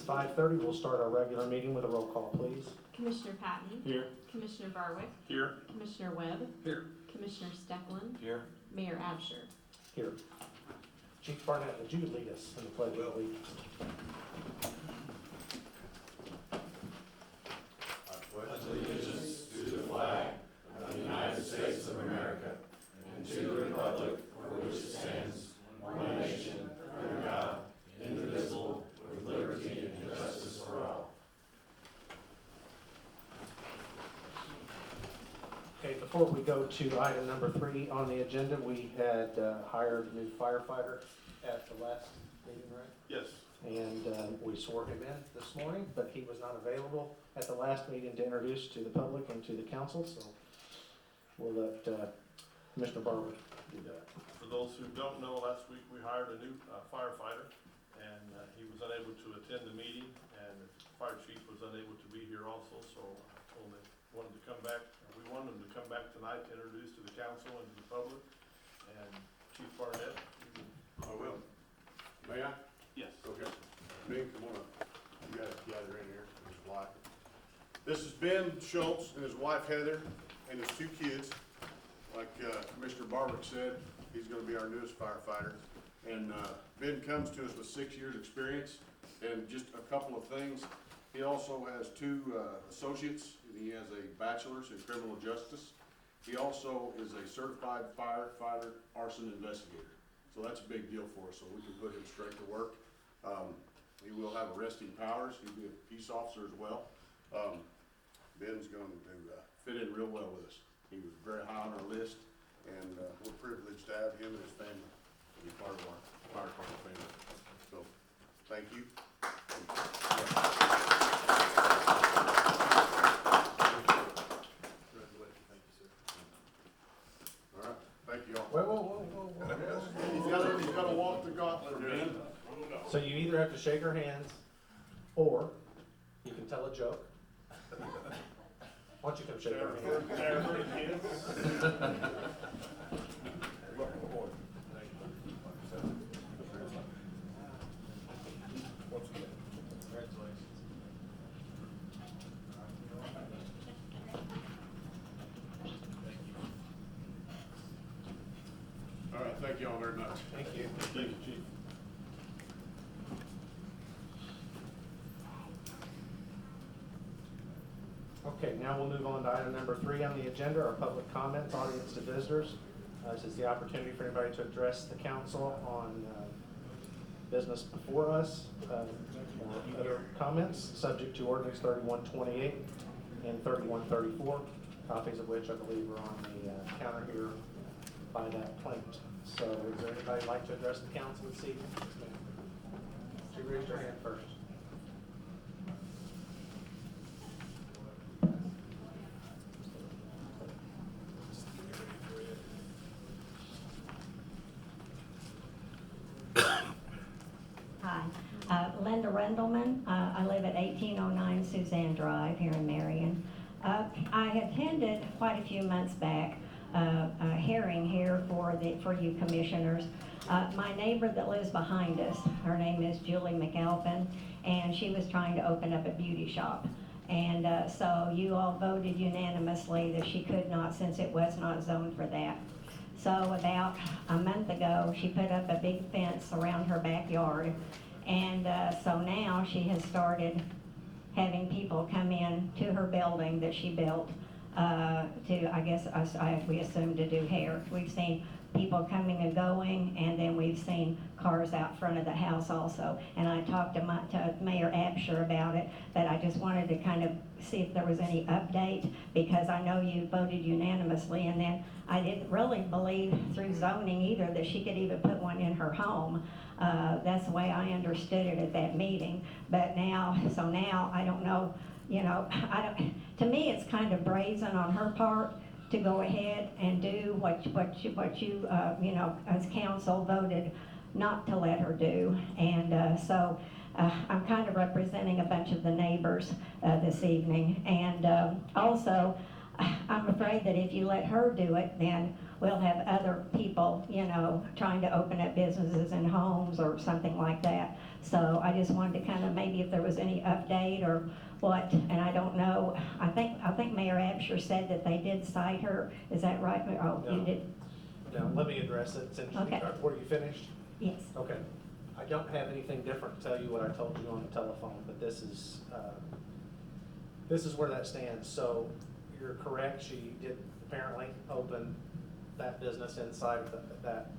5:30. We'll start our regular meeting with a roll call, please. Commissioner Patton. Here. Commissioner Barwick. Here. Commissioner Webb. Here. Commissioner Stecklin. Here. Mayor Absher. Here. Chief Barnett, would you lead us in the Pledge of Allegiance? I pledge allegiance to the flag of the United States of America and to the republic for which it stands, one nation, under God, indivisible, with liberty and justice for all. Okay, before we go to item number 3 on the agenda, we had hired a new firefighter at the last meeting, right? Yes. And we swore him in this morning, but he was not available at the last meeting to introduce to the public and to the council, so we'll let Commissioner Barber do that. For those who don't know, last week we hired a new firefighter, and he was unable to attend the meeting, and the fire chief was unable to be here also, so I told him they wanted to come back. We wanted him to come back tonight to introduce to the council and to the public. And Chief Barnett, I will. May I? yes. Okay. Ben, come on up. You guys gather in here, his wife. This is Ben Schultz and his wife Heather and his 2 kids. Like Commissioner Barwick said, he's gonna be our newest firefighter. And Ben comes to us with 6 years' experience and just a couple of things. He also has 2 associates, and he has a bachelor's in criminal justice. He also is a certified firefighter arson investigator. So that's a big deal for us, so we can put him straight to work. He will have arresting powers. He'll be a peace officer as well. Ben's going to fit in real well with us. He was very high on our list, and we're privileged to have him and his family be part of our fire department family. So, thank you. All right, thank you all. Whoa. He's got to walk the gauntlet, Ben. So you either have to shake our hands, or you can tell a joke. Why don't you come shake our hands? Welcome aboard. Once again, congratulations. All right, thank you all very much. Thank you. Thank you, Chief. Okay, now we'll move on to item number 3 on the agenda, our public comments, audience to visitors. This is the opportunity for anybody to address the council on business before us, or other comments, subject to ordinance 3128 and 3134, copies of which I believe are on the counter here by that plate. So is there anybody who'd like to address the council this evening? She raised her hand first. Hi, Linda Rendleman. I live at 1809 Suzanne Drive here in Marion. I attended quite a few months back a hearing here for you commissioners. My neighbor that lives behind us, her name is Julie McAlpin, and she was trying to open up a beauty shop. And so you all voted unanimously that she could not, since it was not zoned for that. So about a month ago, she put up a big fence around her backyard. And so now she has started having people come in to her building that she built to, I guess, we assume to do hair. We've seen people coming and going, and then we've seen cars out front of the house also. And I talked to Mayor Absher about it, but I just wanted to kind of see if there was any update, because I know you voted unanimously, and then I didn't really believe through zoning either that she could even put one in her home. That's the way I understood it at that meeting. But now, so now I don't know, you know, to me it's kind of brazen on her part to go ahead and do what you you know, as council voted not to let her do. And so I'm kind of representing a bunch of the neighbors this evening. And also, I'm afraid that if you let her do it, then we'll have other people, you know, trying to open up businesses and homes or something like that. So I just wanted to kind of, maybe if there was any update or what, and I don't know, I think Mayor Absher said that they did cite her, is that right? Oh, you No. did, Now, let me address it, since, Okay. were you finished? yes, Okay. I don't have anything different to tell you what I told you on the telephone, but this is where that stands. So you're correct, she did apparently open that business inside of that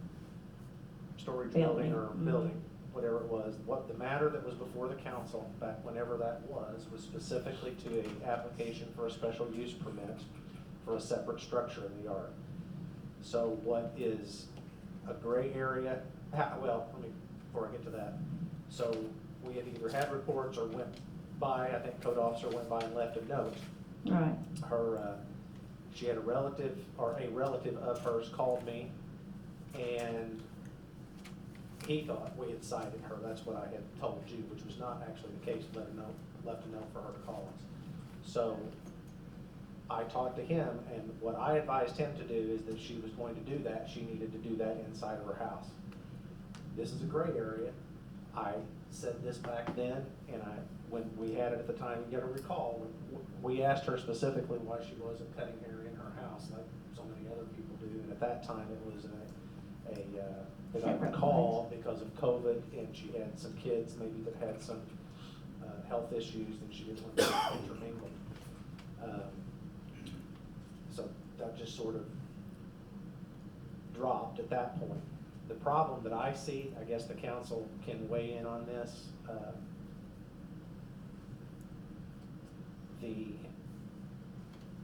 storage building or Building. building, whatever it was. What the matter that was before the council, back whenever that was specifically to a application for a special use permit for a separate structure in the yard. So what is a gray area, well, let me, before I get to that. So we had either had reports or went by, I think code officer went by and left a note. right, Her, she had a relative of hers called me, and he thought we had cited her. That's what I had told you, which was not actually the case. Left a note for her to call us. So I talked to him, and what I advised him to do is that she was going to do that. She needed to do that inside of her house. This is a gray area. I said this back then, and when we had it at the time, you gotta recall, we asked her specifically why she wasn't cutting hair in her house like so many other people do. And at that time, it was they got a Separate call because of COVID, and she had some kids maybe that had some health issues, and she didn't want to intermingle. So that just sort of dropped at that point. The problem that I see, I guess the council can weigh in on this,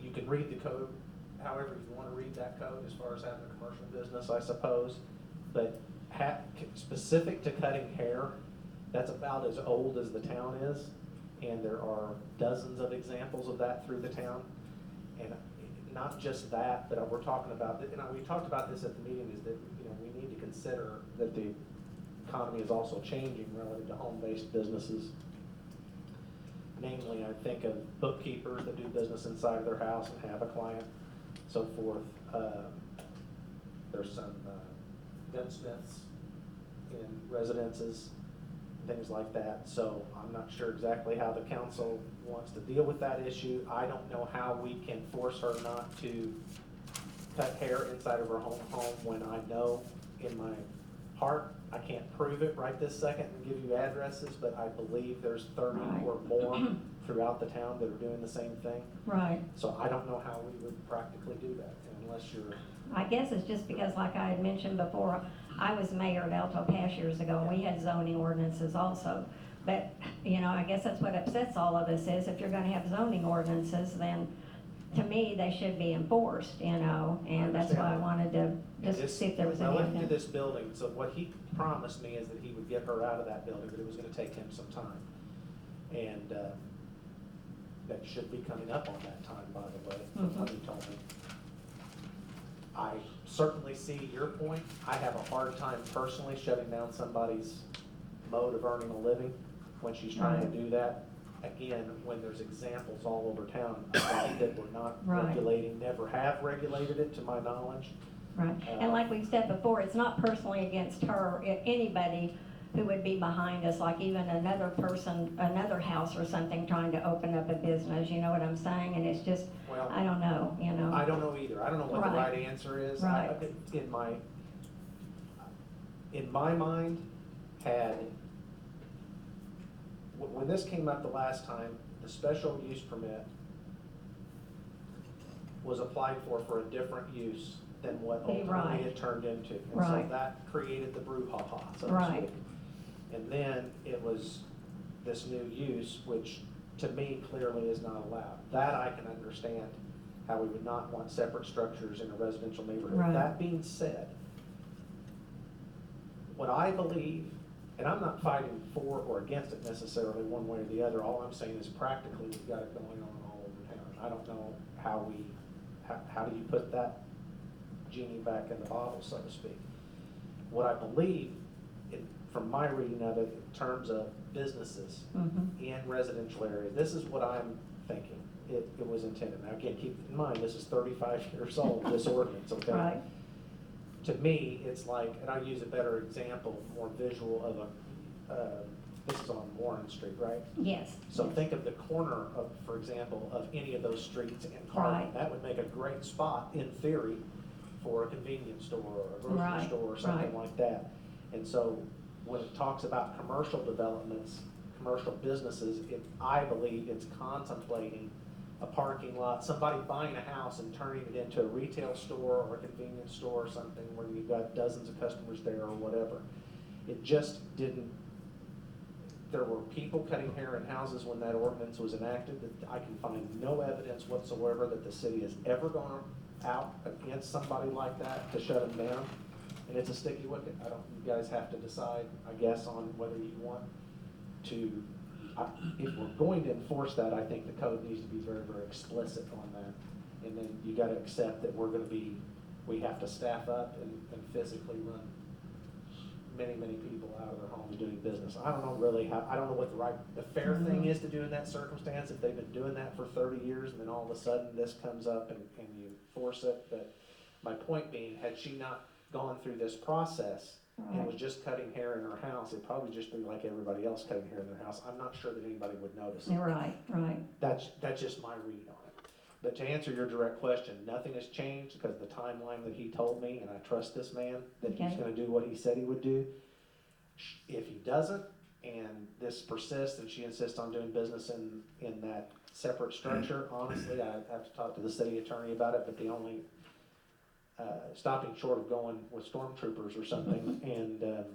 you can read the code however you want to read that code as far as having a commercial business, I suppose. But specific to cutting hair, that's about as old as the town is, and there are dozens of examples of that through the town. And not just that, but we're talking about, we talked about this at the meeting, is that, we need to consider that the economy is also changing relative to home-based businesses. Namely, I think of bookkeepers that do business inside of their house and have a client, so forth. There's some gunsmiths in residences, things like that. So I'm not sure exactly how the council wants to deal with that issue. I don't know how we can force her not to cut hair inside of her home when I know in my heart, I can't prove it right this second and give you addresses, but I believe there's 30 Right. or more throughout the town that are doing the same thing. right. So I don't know how we would practically do that unless you're, I guess it's just because, like I had mentioned before, I was mayor at Alto Pass years ago, and we had zoning ordinances also. But, I guess that's what upsets all of us is if you're gonna have zoning ordinances, then to me, they should be enforced, and that's why I wanted to just see if there was I any. went into this building, so what he promised me is that he would get her out of that building, but it was gonna take him some time. And, that should be coming up on that time, by the way, from what he told me. I certainly see your point. I have a hard time personally shutting down somebody's mode of earning a living when she's trying to do that. Again, when there's examples all over town that we're not Right. regulating, never have regulated it to my knowledge. Right, and like we've said before, it's not personally against her, anybody who would be behind us, like even another person, another house or something trying to open up a business, you know what I'm saying? And it's just, Well, I don't know, I don't know either. I don't know what the Right. right answer is. Right. In my mind, when this came up the last time, the special use permit was applied for a different use than what Right. ultimately it turned into. And so Right. that created the brouhaha, so to Right. speak. And then it was this new use, which to me clearly is not allowed. That I can understand, how we would not want separate structures in a residential neighborhood. Right. That being said, what I believe, and I'm not fighting for or against it necessarily one way or the other, all I'm saying is practically we've got it going on all over town. I don't know how do you put that genie back in the bottle, so to speak. What I believe, from my reading of it, in terms of businesses in residential areas, this is what I'm thinking it was intended. Now again, keep in mind, this is 35 years old, this ordinance, okay? Right. to me, it's like, and I'll use a better example, more visual of this is on Warren Street, right? Yes. So yes. think of the corner of, for example, of any of those streets in Carmen. Right. That would make a great spot, in theory, for a convenience store or a grocery Right, store or something right. like that. And so when it talks about commercial developments, commercial businesses, I believe it's contemplating a parking lot, somebody buying a house and turning it into a retail store or a convenience store or something where you've got dozens of customers there or whatever. It just didn't, there were people cutting hair in houses when that ordinance was enacted. That I can find no evidence whatsoever that the city has ever gone out against somebody like that to shut them down. And it's a sticky wicket. You guys have to decide, I guess, on whether you want to, if we're going to enforce that, I think the code needs to be very, very explicit on that. And then you gotta accept that we have to staff up and physically run many, many people out of their homes doing business. I don't know really I don't know what the fair thing is to do in that circumstance, if they've been doing that for 30 years and then all of a sudden this comes up and you force it. But my point being, had she not gone through this process and was just cutting hair in her house, it'd probably just be like everybody else cutting hair in their house. I'm not sure that anybody would notice it. Right, right. That's just my read on it. But to answer your direct question, nothing has changed because the timeline that he told me, and I trust this man, that he's Okay. gonna do what he said he would do. If he doesn't, and this persists and she insists on doing business in that separate structure, honestly, I have to talk to the city attorney about it, but the only stopping short of going with stormtroopers or something and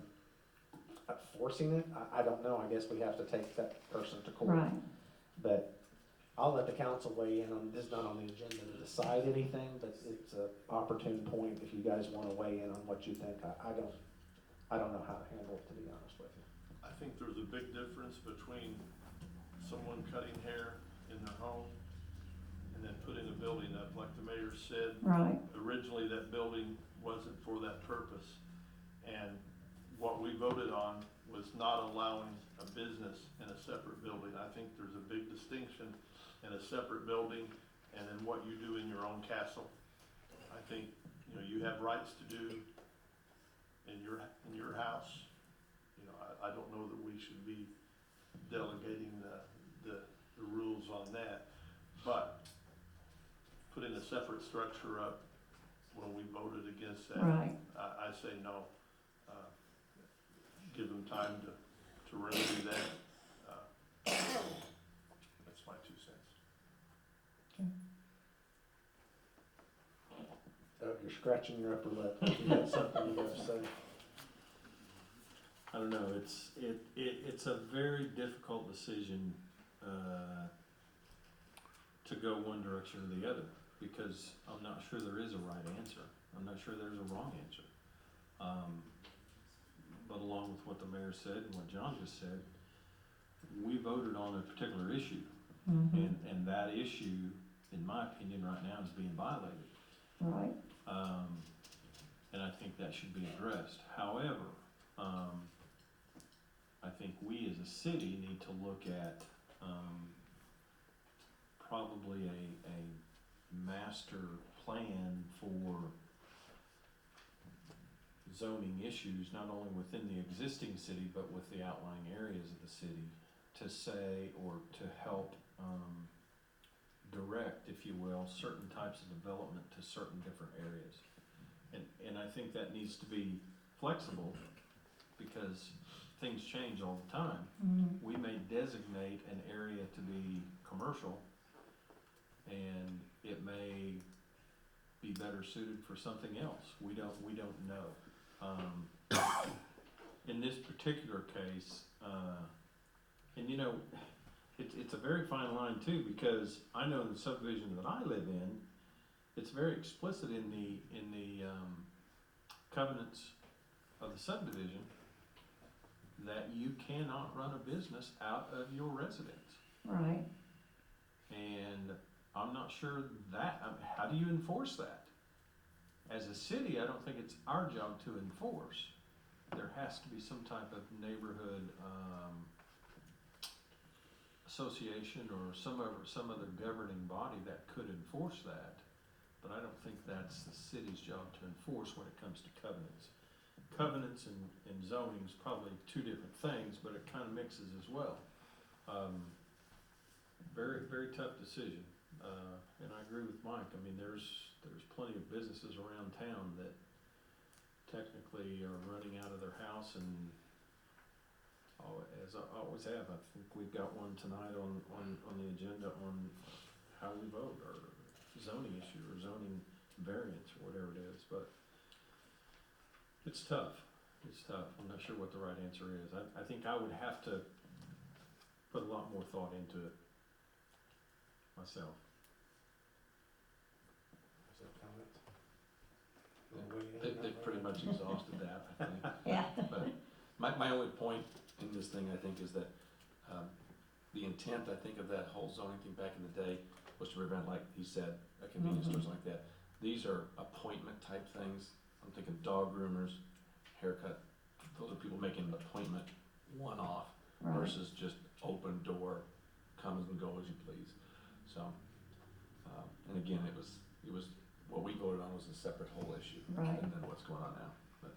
forcing it, I don't know. I guess we have to take that person to court. Right. But I'll let the council weigh in on, this is not on the agenda to decide anything, but it's an opportune point if you guys wanna weigh in on what you think. I don't know how to handle it, to be honest with you. I think there's a big difference between someone cutting hair in their home and then putting a building up, like the mayor said. Right. Originally, that building wasn't for that purpose. And what we voted on was not allowing a business in a separate building. I think there's a big distinction in a separate building and then what you do in your own castle. I think, you have rights to do in your house. I don't know that we should be delegating the rules on that, but putting a separate structure up, when we voted against that, Right. I say no. Give them time to remedy that. That's my 2 cents. You're scratching your upper lip. You got something you gotta say. I don't know, it's a very difficult decision, to go one direction or the other, because I'm not sure there is a right answer. I'm not sure there's a wrong answer. But along with what the mayor said and what John just said, we voted on a particular issue. Mm-hmm. And that issue, in my opinion, right now is being violated. Right. And I think that should be addressed. However, I think we as a city need to look at, probably a master plan for zoning issues, not only within the existing city, but with the outlying areas of the city, to say, or to help, direct, if you will, certain types of development to certain different areas. And I think that needs to be flexible, because things change all the time. Mm-hmm. We may designate an area to be commercial, and it may be better suited for something else. We don't know. In this particular case, and it's a very fine line too, because I know in the subdivision that I live in, it's very explicit in the covenants of the subdivision that you cannot run a business out of your residence. Right. And I'm not sure how do you enforce that? As a city, I don't think it's our job to enforce. There has to be some type of neighborhood association or some other governing body that could enforce that. but I don't think that's the city's job to enforce when it comes to covenants. Covenants and zoning is probably two different things, but it kind of mixes as well. Very, very tough decision, and I agree with Mike. I mean, there's plenty of businesses around town that technically are running out of their house, and as I always have, I think we've got one tonight on the agenda on how we vote, or zoning issue, or zoning variance, or whatever it is, but it's tough. It's tough. I'm not sure what the right answer is. I think I would have to put a lot more thought into it myself. Is that comments? Wanna weigh in on that, They've pretty Brian? much exhausted that, I think. Yeah. But my only point in this thing, I think, is that the intent, I think, of that whole zoning thing back in the day was to prevent, like he said, a convenience stores like that. These are appointment type things. I'm thinking dog groomers, haircut. Those are people making an appointment one-off Right. versus just open door, come and go as you please. So, and again, it was what we voted on was a separate whole issue Right. than what's going on now. But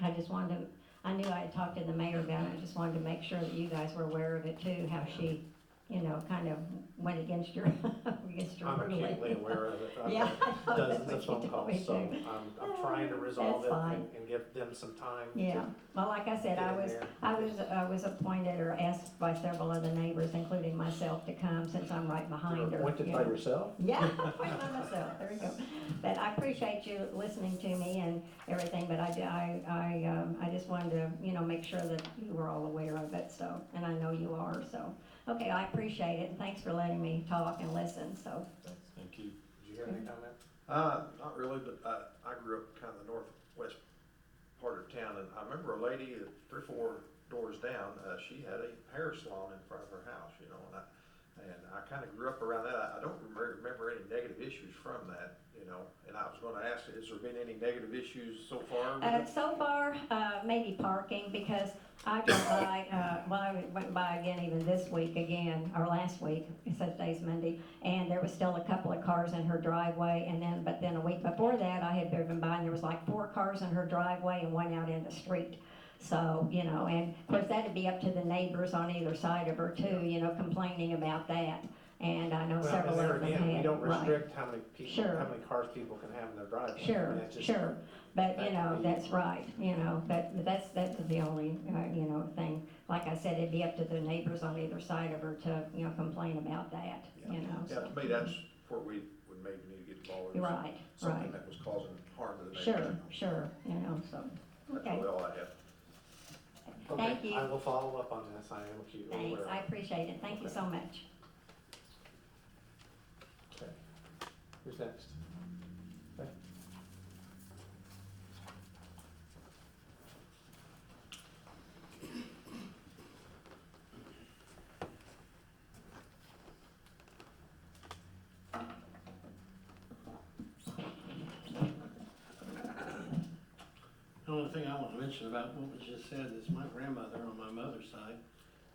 I just wanted to, I knew I had talked to the mayor about it, I just wanted to make sure that you guys were aware of it too, how she, kind of went against your, I'm ruling. acutely aware of it. I've Yeah, had I know, dozens that's of what phone you told me calls, so too. I'm trying to resolve That's it fine. and give them some time. Yeah, well, like I said, Get I in was, there. I was appointed or asked by several other neighbors, including myself, to come since I'm right behind You're her. appointed you by know. yourself? Yeah, appointed by myself, there you go. But I appreciate you listening to me and everything, but I just wanted to, make sure that you were all aware of it, so, and I know you are, so. Okay, I appreciate it, and thanks for letting me talk and listen, so. thank you. Did you have any comment? Not really, but I grew up kind of the northwest part of town, and I remember a lady 3 or 4 doors down, she had a hair salon in front of her house, and I kind of grew up around that. I don't remember any negative issues from that, and I was gonna ask, has there been any negative issues so far? with it? So far, maybe parking, because I drove by, I went by again even this week again, or last week, since today's Monday, and there was still a couple of cars in her driveway, but then a week before that, I had driven by and there was like 4 cars in her driveway and 1 out in the street. So, and of course, that'd be up to the neighbors on either side of her too, complaining about that. And I know Well, several and there of them again, we had, don't right. restrict how many people, Sure. how many cars people can have in their driveway. I Sure, mean, it's just- sure, but that can be- that's right, but that's the only, thing. Like I said, it'd be up to the neighbors on either side of her to, complain about that, Yeah, so. to me, that's where we would maybe need to get involved. You're right, Something right. that was causing harm to the neighbors. Sure, so, That's okay, really all I have. Okay, Thank you. I will follow up on this, I am acutely thanks, aware. I appreciate it, thank you so much. Okay. Who's next? Okay. The only thing I want to mention about what was just said is my grandmother on my mother's side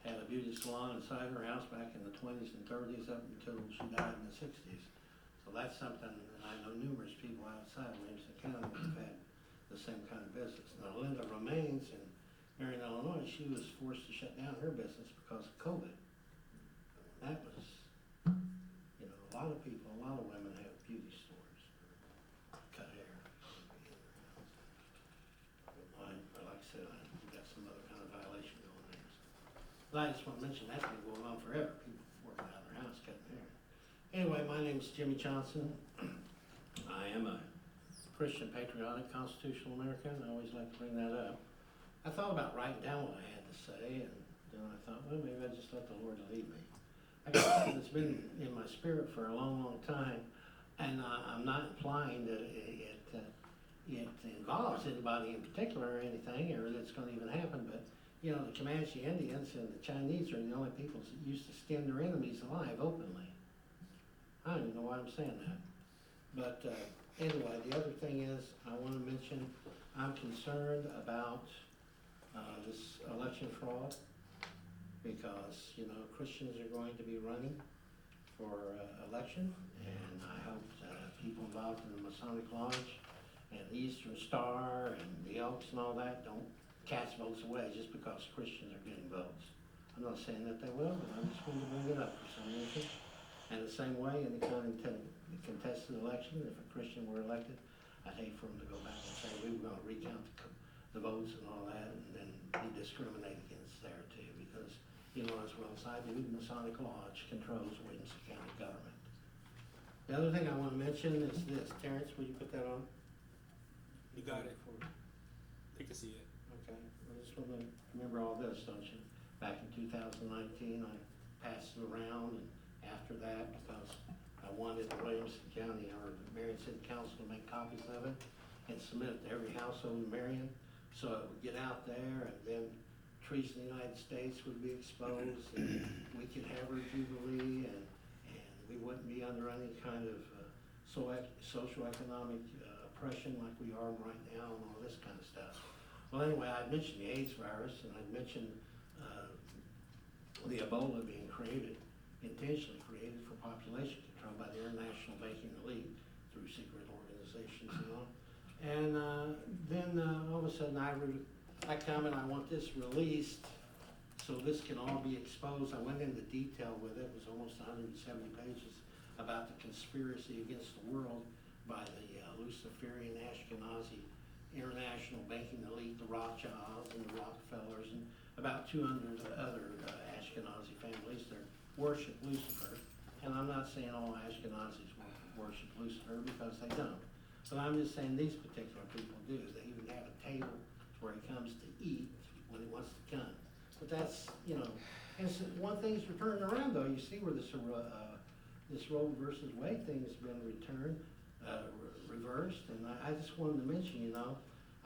had a beauty salon inside her house back in the 20s and 30s up until she died in the 60s. So that's something, and I know numerous people outside of Williamson County that have had the same kind of business. Now Linda Romaines in Marion, Illinois, she was forced to shut down her business because of COVID. That was, a lot of people, a lot of women have beauty stores, cut hair. Mine, like I said, we got some other kind of violation going there. But I just want to mention that can go on forever, people working out of their house cutting hair. Anyway, my name's Jimmy Johnson. I am a Christian, patriotic, constitutional American. I always like to bring that up. I thought about writing down what I had to say, and then I thought, well, maybe I just let the Lord lead me. I got something that's been in my spirit for a long, long time, and I'm not implying that it involves anybody in particular or anything, or that it's going to even happen, but, the Comanche Indians and the Chinese are the only peoples that used to skin their enemies alive openly. I don't even know why I'm saying that. But anyway, the other thing is, I want to mention, I'm concerned about this election fraud, because, Christians are going to be running for election, and I hope people involved in the Masonic Lodge and the Eastern Star and the Elks and all that don't cast votes away just because Christians are getting votes. I'm not saying that they will, but I'm just going to bring it up for some reason. And the same way, any kind of contested election, if a Christian were elected, I'd hate for them to go back and say, we were gonna recount the votes and all that, and then be discriminated against there too, because, you know, as well as I do, the Masonic Lodge controls Williamson County government. The other thing I wanna mention is this, Terrence, will you put that on? You got it. They can see it. Okay, I just wanna remember all this, don't you? Back in 2019, I passed it around, and after that, because I wanted the Williamson County or the Marion City Council to make copies of it and submit it to every household in Marion, so it would get out there, and then treason in the United States would be exposed, and we could have our jubilee, and we wouldn't be under any kind of socioeconomic oppression like we are right now, and all this kind of stuff. Well, anyway, I mentioned the AIDS virus, and I mentioned the Ebola being intentionally created for population control by the international banking elite through secret organizations and all. And then all of a sudden I come and I want this released so this can all be exposed. I went into detail with it. It was almost 170 pages about the conspiracy against the world by the Luciferian Ashkenazi international banking elite, the Rothschilds and the Rockefellers, and about 200 other Ashkenazi families that worship Lucifer. And I'm not saying all Ashkenazis worship Lucifer, because they don't. But I'm just saying these particular people do. They even have a table where he comes to eat when he wants to come. But that's, you know, and so one thing's turning around though. You see where this Roe versus Wade thing has been reversed. And I just wanted to mention, you know,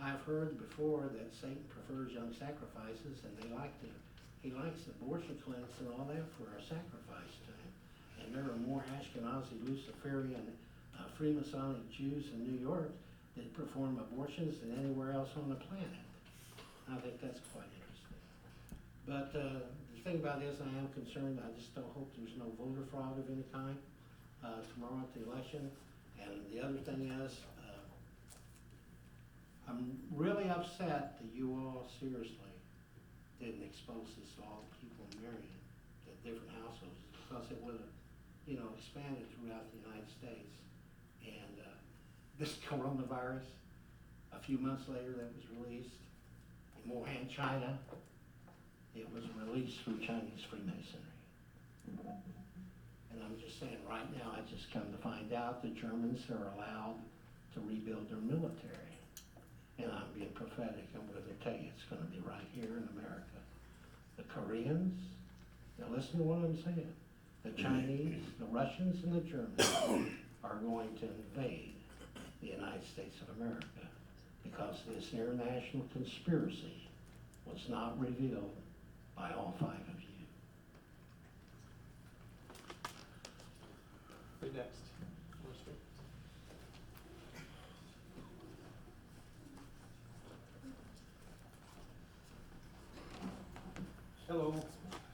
I've heard before that Satan prefers young sacrifices, and he likes abortion clinics and all that for a sacrifice to him. And there are more Ashkenazi, Luciferian, Freemasonic Jews in New York that perform abortions than anywhere else on the planet. I think that's quite interesting. But the thing about it is, I am concerned. I just don't hope there's no voter fraud of any kind tomorrow at the election. And the other thing is, I'm really upset that you all seriously didn't expose this to all the people in Marion, the different households, because it would have, you know, expanded throughout the United States. And this coronavirus, a few months later, that was released in Wuhan, China. It was released through Chinese Freemasonry. And I'm just saying, right now, I just come to find out the Germans are allowed to rebuild their military. And I'm being prophetic. I'm going to tell you it's going to be right here in America. The Koreans, now listen to what I'm saying. The Chinese, the Russians, and the Germans are going to invade the United States of America because this international conspiracy was not revealed by all five of you. Who next? Want to speak? Hello,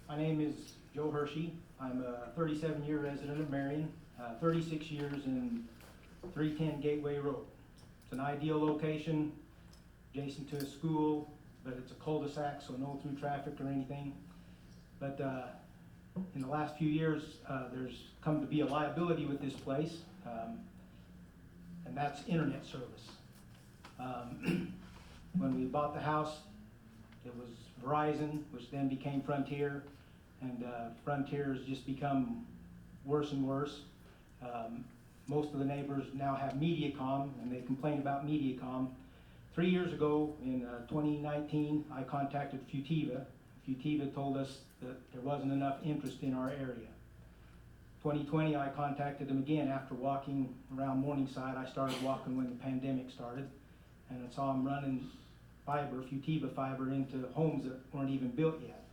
my name is Joe Hershey. I'm a 37-year resident of Marion, 36 years in 310 Gateway Road. It's an ideal location, adjacent to a school, but it's a cul-de-sac, so no through traffic or anything. But in the last few years, there's come to be a liability with this place, and that's internet service. When we bought the house, it was Verizon, which then became Frontier, and Frontier has just become worse and worse. Most of the neighbors now have Mediacom, and they complain about Mediacom. 3 years ago, in 2019, I contacted Futiva. Futiva told us that there wasn't enough interest in our area. 2020, I contacted them again after walking around Morningside. I started walking when the pandemic started, and I saw them running fiber, Futiva fiber, into homes that weren't even built yet.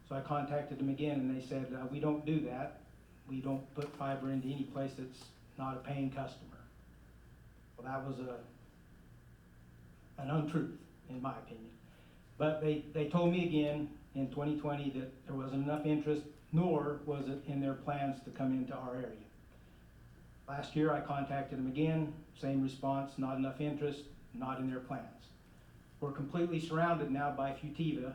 So I contacted them again, and they said, we don't do that. We don't put fiber into any place that's not a paying customer. Well, that was an untruth, in my opinion. But they told me again in 2020 that there wasn't enough interest, nor was it in their plans to come into our area. Last year, I contacted them again, same response, not enough interest, not in their plans. We're completely surrounded now by Futiva.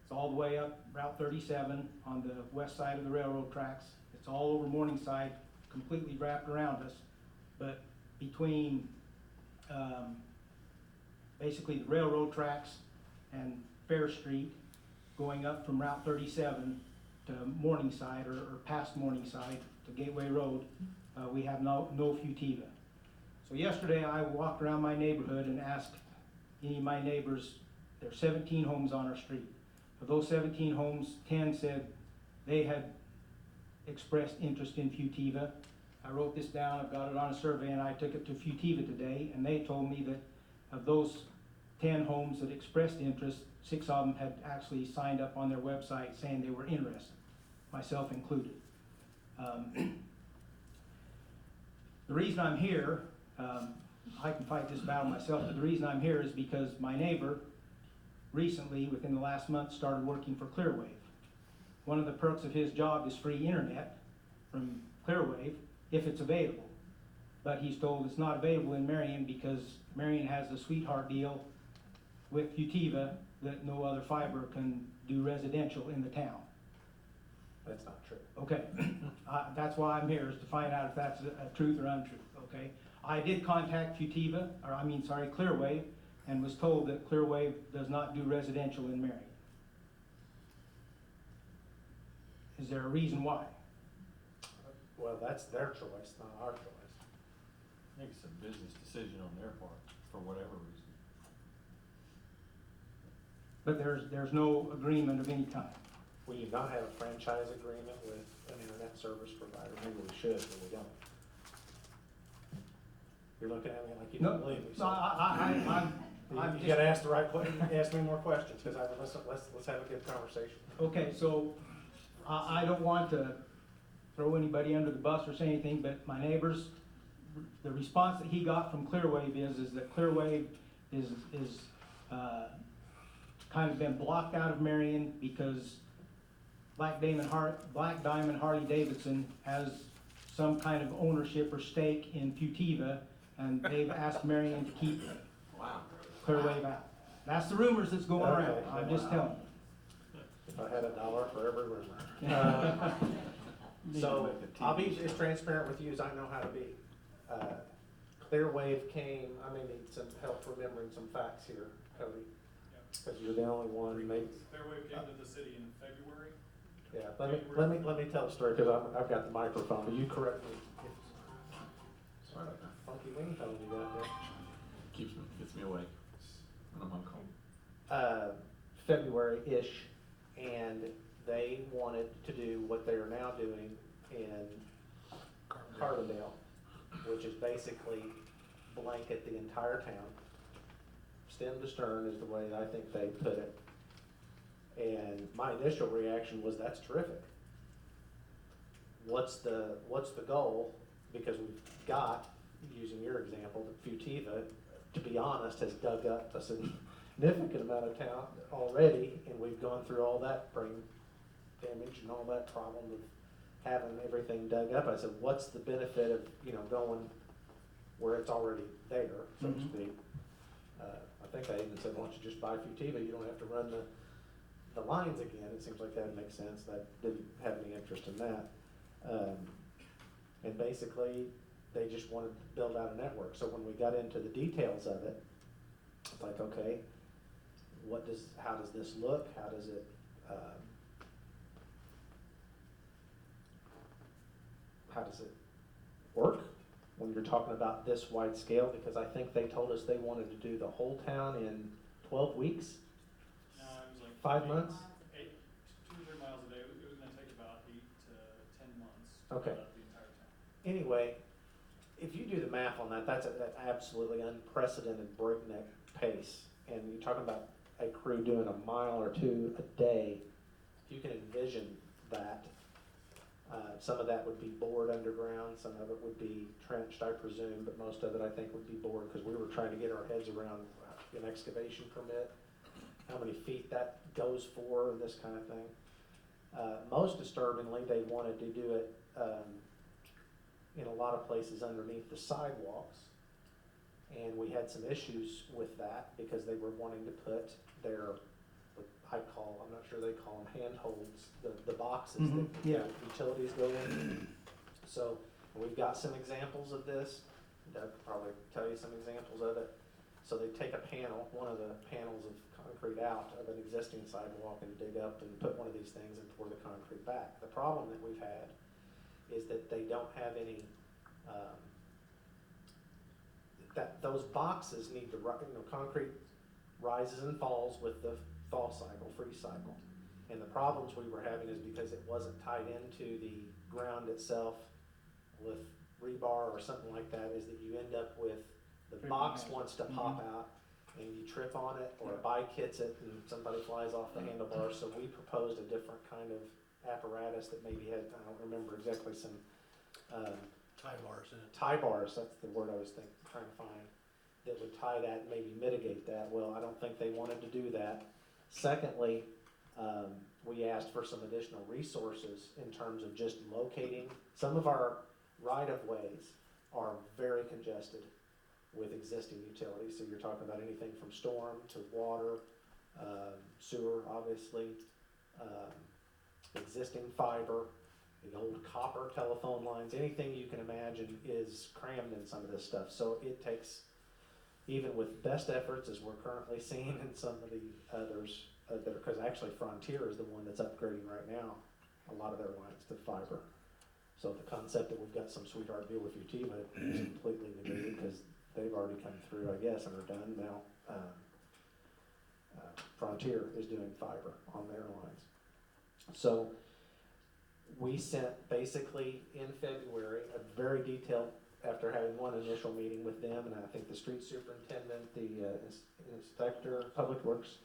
It's all the way up Route 37 on the west side of the railroad tracks. It's all over Morningside, completely wrapped around us. But between basically the railroad tracks and Fair Street, going up from Route 37 to Morningside or past Morningside to Gateway Road, we have no Futiva. So yesterday I walked around my neighborhood and asked any of my neighbors, there are 17 homes on our street. Of those 17 homes, 10 said they had expressed interest in Futiva. I wrote this down, I've got it on a survey, and I took it to Futiva today, and they told me that of those 10 homes that expressed interest, 6 of them had actually signed up on their website saying they were interested, myself included. The reason I'm here, I can fight this battle myself, but the reason I'm here is because my neighbor recently, within the last month, started working for Clearwave. One of the perks of his job is free internet from Clearwave, if it's available. But he's told it's not available in Marion because Marion has the sweetheart deal with Futiva that no other fiber can do residential in the town. That's not true. Okay, that's why I'm here, is to find out if that's a truth or untruth, okay? I did contact Clearwave, and was told that Clearwave does not do residential in Marion. Is there a reason why? Well, that's their choice, not our choice. I think it's a business decision on their part, for whatever reason. But there's no agreement of any kind. We do not have a franchise agreement with an internet service provider. Maybe we should, but we don't. You're looking at me like you don't believe me. No, I'm You just. gotta ask the right question, ask me more questions, because let's have a good conversation. Okay, so I don't want to throw anybody under the bus or say anything, but my neighbors, the response that he got from Clearwave is that Clearwave is kind of been blocked out of Marion because Black Diamond Harley Davidson has some kind of ownership or stake in Futiva, and they've asked Marion to keep Clearwave out. That's the rumors that's going around, Okay. I'm just telling If I had $1 for every rumor. Need to So, make a I'll be TV as show. transparent with you as I know how to be. Clearwave came, I may need some help remembering some facts here, Cody, because you're the only one, maybe. Fairwave came to the city in February. Yeah, let me tell the story, because I've got the microphone, but you correct me. Sorry, funky ringtone you got there. Gets me awake when I'm on call. February-ish, and they wanted to do what they are now doing in Carbondale, which is basically blanket the entire town. Stem to stern is the way I think they put it. And my initial reaction was, that's terrific. What's the goal? Because we've got, using your example, Futiva, to be honest, has dug up a significant amount of town already, and we've gone through all that brain damage and all that problem of having everything dug up. I said, what's the benefit of, going where it's already there, so to speak? I think I even said, why don't you just buy Futiva, you don't have to run the lines again. It seems like that would make sense. That didn't have any interest in that. And basically, they just wanted to build out a network. So when we got into the details of it, it's like, okay, how does this look? How does it, work when you're talking about this wide scale? Because I think they told us they wanted to do the whole town in 12 weeks, No, it was like 5 months. 2 or 3 miles a day. It was gonna take about 8 to 10 months to Okay. build out the entire town. Anyway, if you do the math on that, that's an absolutely unprecedented breakneck pace. And you're talking about a crew doing a mile or two a day. If you can envision that, some of that would be bored underground, some of it would be trenched, I presume, but most of it, I think, would be bored, because we were trying to get our heads around an excavation permit, how many feet that goes for, this kind of thing. Most disturbingly, they wanted to do it, in a lot of places underneath the sidewalks. And we had some issues with that because they were wanting to put their, what I'm not sure they call them handholds, the boxes that yeah. utilities go in. So we've got some examples of this. Doug could probably tell you some examples of it. So they take a panel, one of the panels of concrete out of an existing sidewalk and dig up and put one of these things and pour the concrete back. The problem that we've had is that they don't have any, that those boxes need to, concrete rises and falls with the fall cycle, freeze cycle. And the problems we were having is because it wasn't tied into the ground itself with rebar or something like that, is that you end up with, the box wants to pop out and you trip on it, or a bike hits it and somebody flies off the handlebars. So we proposed a different kind of apparatus that maybe had, I don't remember exactly, some, Tie bars in it. tie bars, that's the word I was trying to find, that would tie that and maybe mitigate that. Well, I don't think they wanted to do that. Secondly, we asked for some additional resources in terms of just locating. Some of our right-of-ways are very congested with existing utilities. So you're talking about anything from storm to water, sewer, obviously, existing fiber, the old copper telephone lines, anything you can imagine is crammed in some of this stuff. So it takes, even with best efforts as we're currently seeing in some of the others, because actually Frontier is the one that's upgrading right now a lot of their lines to fiber. So the concept that we've got some sweetheart deal with UT, but is completely negated because they've already come through, I guess, and are done now. Frontier is doing fiber on their lines. So we sent basically in February a very detailed, after having one initial meeting with them, and I think the street superintendent, the inspector, public works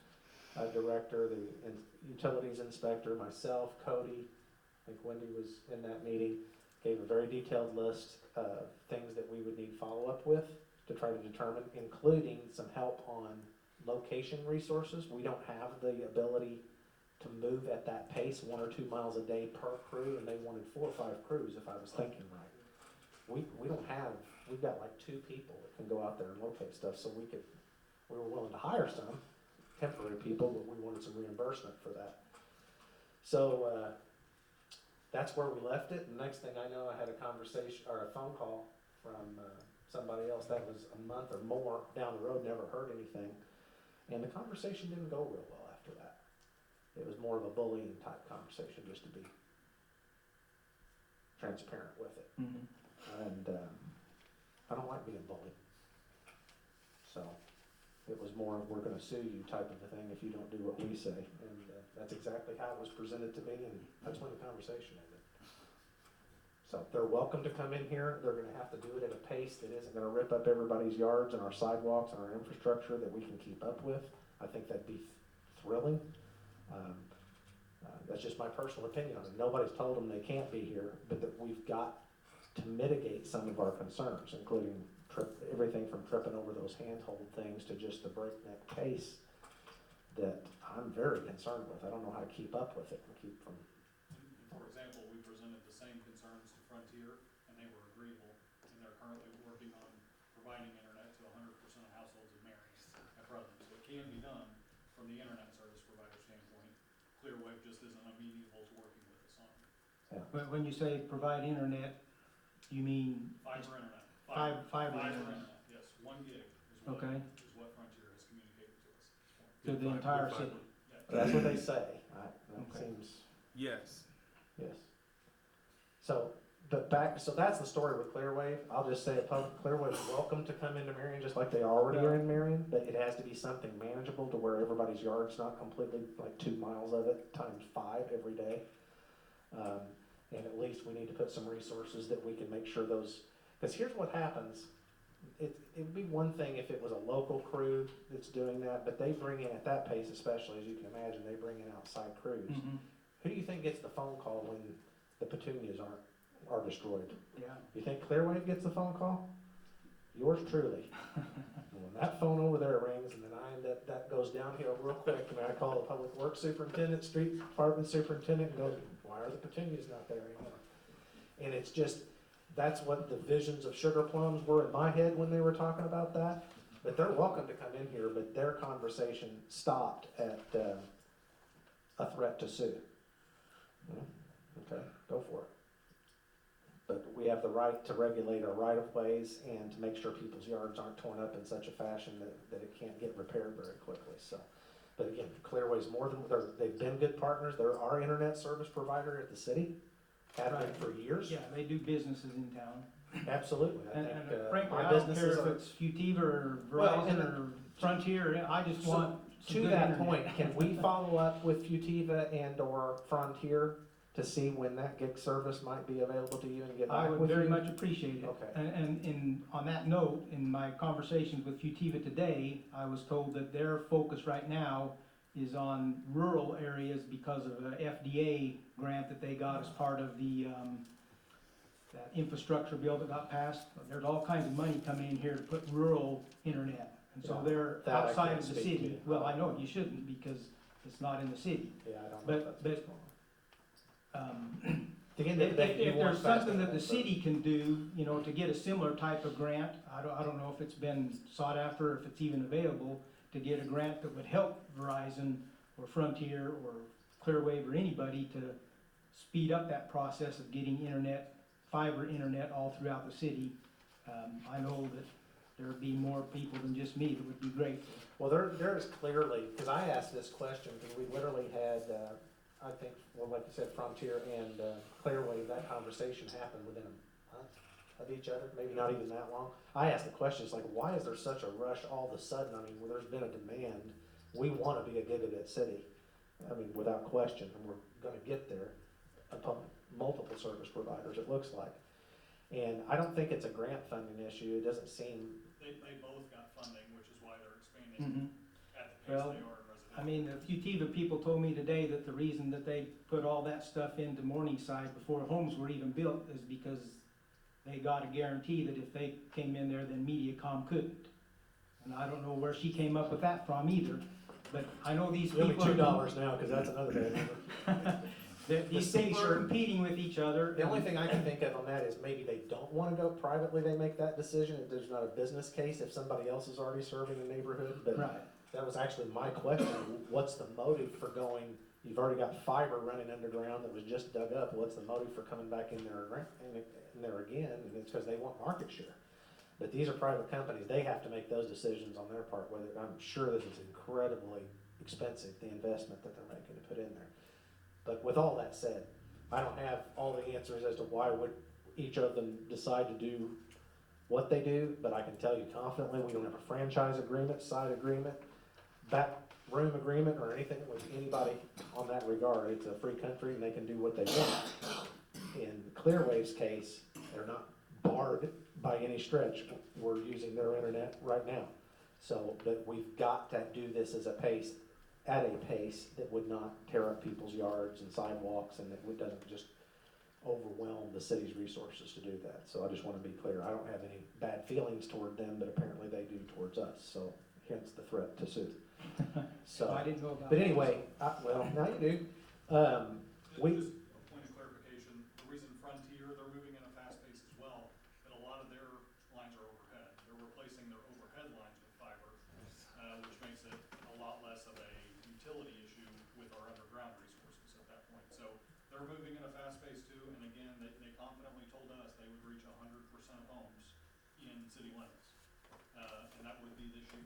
director, the utilities inspector, myself, Cody, I think Wendy was in that meeting, gave a very detailed list of things that we would need follow-up with to try to determine, including some help on location resources. We don't have the ability to move at that pace, 1 or 2 miles a day per crew, and they wanted 4 or 5 crews, if I was thinking right. We don't have, we've got like 2 people that can go out there and locate stuff, so we were willing to hire some temporary people, but we wanted some reimbursement for that. So that's where we left it. And next thing I know, I had a conversation, or a phone call from somebody else that was a month or more down the road, never heard anything. And the conversation didn't go real well after that. It was more of a bullying type conversation, just to be transparent with it. And I don't like being bullied. So it was more of, we're gonna sue you type of a thing if you don't do what we say. And that's exactly how it was presented to me, and that's when the conversation ended. So they're welcome to come in here. They're gonna have to do it at a pace that isn't gonna rip up everybody's yards and our sidewalks and our infrastructure that we can keep up with. I think that'd be thrilling. That's just my personal opinion on it. Nobody's told them they can't be here, but that we've got to mitigate some of our concerns, including everything from tripping over those handhold things to just the breakneck pace that I'm very concerned with. I don't know how to keep up with it and keep from. For example, we presented the same concerns to Frontier, and they were agreeable, and they're currently working on providing internet to 100% of households in Marion at present. So it can be done from the internet service provider standpoint. Clearwave just isn't amenable to working with us on it. But when you say provide internet, you mean? Fiber internet. Fiber internet. Yes, 1 gig is Okay. what Frontier has communicated to us. To the entire city? That's what they say. That Okay. seems, Yes. yes. So, so that's the story with Clearwave. I'll just say it public, Clearwave is welcome to come into Marion just like they already are in Marion, but it has to be something manageable to where everybody's yard's not completely like 2 miles of it times 5 every day. And at least we need to put some resources that we can make sure those, because here's what happens. It'd be one thing if it was a local crew that's doing that, but they bring in, at that pace especially, as you can imagine, they bring in outside crews. Who do you think gets the phone call when the petunias are destroyed? Yeah. You think Clearwave gets the phone call? yours truly. When that phone over there rings, and then that goes downhill real quick, and I call the public works superintendent, street department superintendent, and goes, why are the petunias not there anymore? And it's just, that's what the visions of sugar plums were in my head when they were talking about that. But they're welcome to come in here, but their conversation stopped at, a threat to sue. Okay, go for it. But we have the right to regulate our right-of-ways and to make sure people's yards aren't torn up in such a fashion that it can't get repaired very quickly, so. But again, Clearway's more than, they've been good partners, they're our internet service provider at the city, have been Right. for years. Yeah, they do businesses in town. Absolutely, I And think, frankly, our I don't businesses care if are, it's Futiva or Well, and Verizon or Frontier, I just So, want some to good that internet. point, can we follow up with Futiva and or Frontier to see when that gig service might be available to you and get I back would with you? very much appreciate it. Okay. And on that note, in my conversations with Futiva today, I was told that their focus right now is on rural areas because of a FDA grant that they got as part of the, that infrastructure bill that got passed. There's all kinds of money coming in here to put rural internet. And so Yeah, they're that I outside can't of the speak city. to. Well, I know you shouldn't because it's not in the city. Yeah, I don't know But- if that's what's going At the If, end of the day, you if want there's fast something that the internet, but- city can do, you know, to get a similar type of grant, I don't know if it's been sought after, or if it's even available, to get a grant that would help Verizon or Frontier or Clearwave or anybody to speed up that process of getting internet, fiber internet all throughout the city. I know that there'd be more people than just me that would be grateful. Well, there is clearly, because I asked this question, because we literally had, I think, well, like you said, Frontier and Clearwave, that conversation happened within a month of each other, maybe not even that long. I asked the question, it's like, why is there such a rush all of a sudden? I mean, well, there's been a demand. We want to be a gigabit city, I mean, without question, and we're going to get there upon multiple service providers, it looks like. And I don't think it's a grant funding issue. It doesn't seem, They both got funding, which is why they're expanding at the pace Well, they are in residential. I mean, the Futiva people told me today that the reason that they put all that stuff into Morningside before homes were even built is because they got a guarantee that if they came in there, then MediaCom couldn't. And I don't know where she came up with that from either, but I know these it's only people. $2 now, because that's another bad number. These city people are sure- competing with each other. The only thing I can think of on that is maybe they don't want to go privately, they make that decision, if there's not a business case, if somebody else is already serving the neighborhood, but Right. that was actually my question, what's the motive for going, you've already got fiber running underground that was just dug up, what's the motive for coming back in there again, and it's because they want market share. But these are private companies, they have to make those decisions on their part, whether, I'm sure this is incredibly expensive, the investment that they're making to put in there. But with all that said, I don't have all the answers as to why would each of them decide to do what they do, but I can tell you confidently, we don't have a franchise agreement, side agreement, backroom agreement, or anything with anybody on that regard. It's a free country and they can do what they want. In Clearwave's case, they're not barred by any stretch. We're using their internet right now. So, but we've got to do this at a pace that would not tear up people's yards and sidewalks, and that doesn't just overwhelm the city's resources to do that. So I just want to be clear, I don't have any bad feelings toward them, but apparently they do towards us, so hence the threat to sue. So, I didn't know about but that. anyway, well, now you do. We, Just a point of clarification, the reason Frontier, they're moving at a fast pace as well, but a lot of their lines are overhead. They're replacing their overhead lines with fiber, which makes it a lot less of a utility issue with our underground resources at that point. So they're moving at a fast pace too, and again, they confidently told us they would reach 100% of homes in city limits. And that would be this year.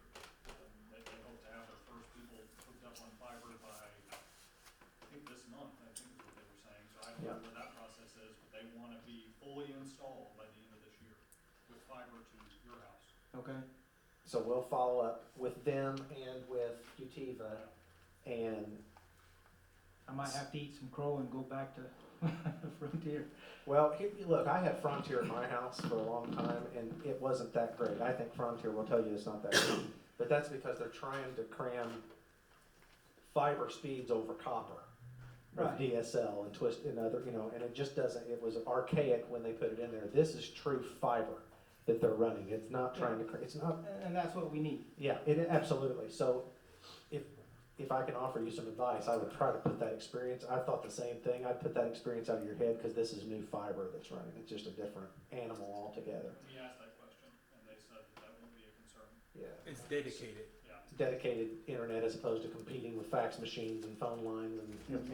They hope to have their first people hooked up on fiber by, I think this month, I think is what they were saying. So I don't know where that process is, but they want to be fully installed by the end of this year with fiber to your house. Okay. so we'll follow up with them and with Utiva, and I might have to eat some crow and go back to Frontier. well, look, I had Frontier in my house for a long time, and it wasn't that great. I think Frontier will tell you it's not that great. But that's because they're trying to cram fiber speeds over copper with Right. DSL and twist and other, and it just doesn't, it was archaic when they put it in there. This is true fiber. that they're running. It's not trying to, it's not, And that's what we need. yeah, absolutely. So if I can offer you some advice, I would try to put that experience, I thought the same thing. I'd put that experience out of your head because this is new fiber that's running. It's just a different animal altogether. We asked that question, and they said that won't be a concern. Yeah. It's dedicated. Yeah. Dedicated internet as opposed to competing with fax machines and phone lines and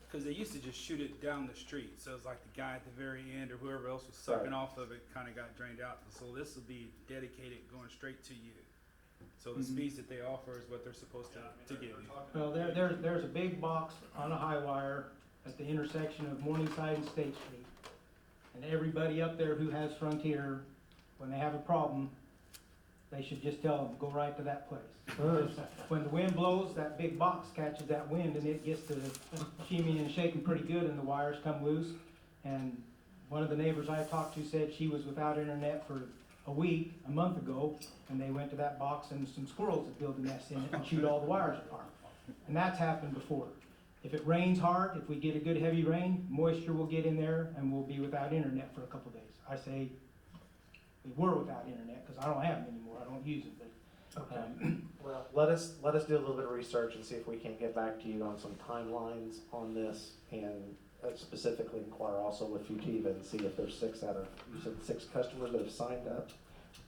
Because they used to just shoot it down the street, so it's like the guy at the very end or whoever else was sucking Right. off of it kind of got drained out. So this will be dedicated, going straight to you. So the Mhm. speeds that they offer is what they're supposed Yeah, I mean, to they're give you. talking. Well, there's a big box on a high wire at the intersection of Morningside and State Street. And everybody up there who has Frontier, when they have a problem, they should just tell them, go right to that place. When the wind blows, that big box catches that wind and it gets to shimmying and shaking pretty good and the wires come loose. And one of the neighbors I talked to said she was without internet for a month ago, and they went to that box and some squirrels had built a nest in it and chewed all the wires apart. And that's happened before. If it rains hard, if we get a good heavy rain, moisture will get in there and we'll be without internet for a couple days. I say we were without internet because I don't have them anymore. I don't use them, but Okay. Well, let us do a little bit of research and see if we can get back to you on some timelines on this and specifically inquire also with Futiva and see if there's you said 6 customers that have signed up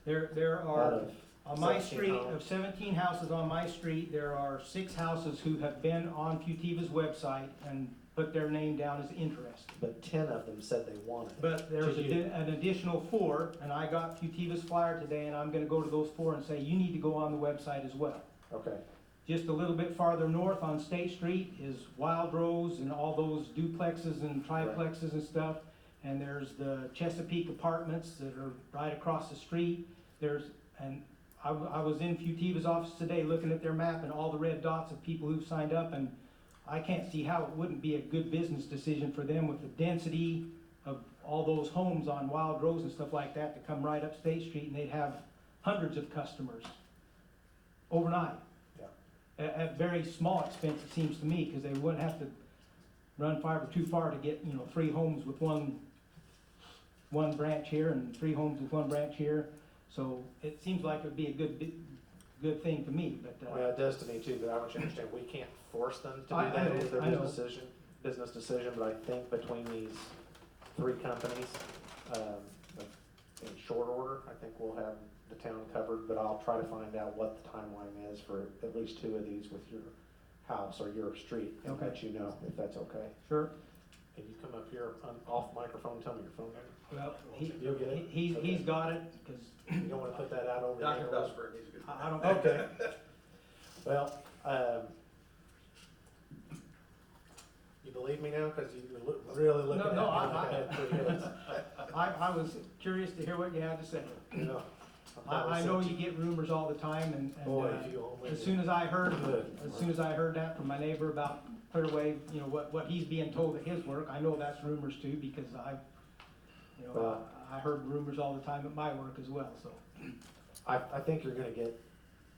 there out are, of on my 17 street, homes. of 17 houses on my street, there are 6 houses who have been on Futiva's website and put their name down as interested. But 10 of them said they wanted it. But there's Did you- an additional 4, and I got Futiva's flyer today, and I'm gonna go to those 4 and say, you need to go on the website as well. Okay, Just a little bit farther north on State Street is Wild Rose and all those duplexes and triplexes and stuff. And there's the Chesapeake Apartments that are right across the street. I was in Futiva's office today looking at their map and all the red dots of people who've signed up, and I can't see how it wouldn't be a good business decision for them with the density of all those homes on Wild Rose and stuff like that to come right up State Street, and they'd have hundreds of customers overnight. Yeah. At very small expense, it seems to me, because they wouldn't have to run fiber too far to get, 3 homes with one branch here and 3 homes with 1 branch here. So it seems like it would be a good thing to me, but, well, it does to me too, but I want you to understand, we can't force them to do I that. know, It is their I know. business decision, but I think between these 3 companies, in short order, I think we'll have the town covered, but I'll try to find out what the timeline is for at least 2 of these with your house or your street, and Okay. let you know if that's okay. sure. Can you come up here off microphone, and tell me your phone number? Well, You'll get it? he's Okay. got it, because You don't wanna put that out over Dr. there? Dusper, he's a good. I don't. Okay. Well, you believe me now? Cause you're really looking at me No, like I had 3 hits. I was curious to hear what you had to say. You know, I know you get rumors all the time, and Boy, if you only as knew. soon as I heard Good. that from my neighbor about Clearway, what he's being told at his work, I know that's rumors too, because Well- I heard rumors all the time at my work as well, so. I think you're gonna get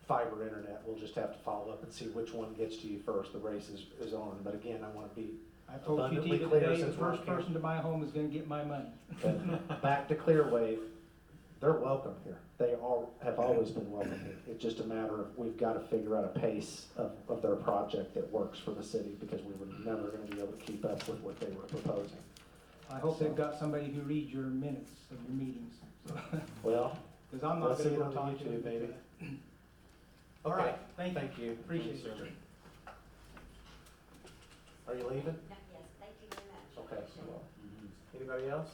fiber internet. We'll just have to follow up and see which one gets to you first. The race is on, but again, I wanna be, I told Abundantly Futiva clear today, the since we're on first camera. person to my home is gonna get my money. but back to Clearwave, they're welcome here. They have always been welcome here. It's just a matter of, we've gotta figure out a pace of their project that works for the city, because we were never gonna be able to keep up with what they were proposing. I hope they've got somebody who reads your minutes of your meetings, so. Well, Cause I'm not let's gonna see it go on the talk to YouTube, them. maybe. All Okay. right, thank you. Thank you. Appreciate Thanks, it. sir. Are you leaving? Yes, thank you very much. Okay. Anybody else?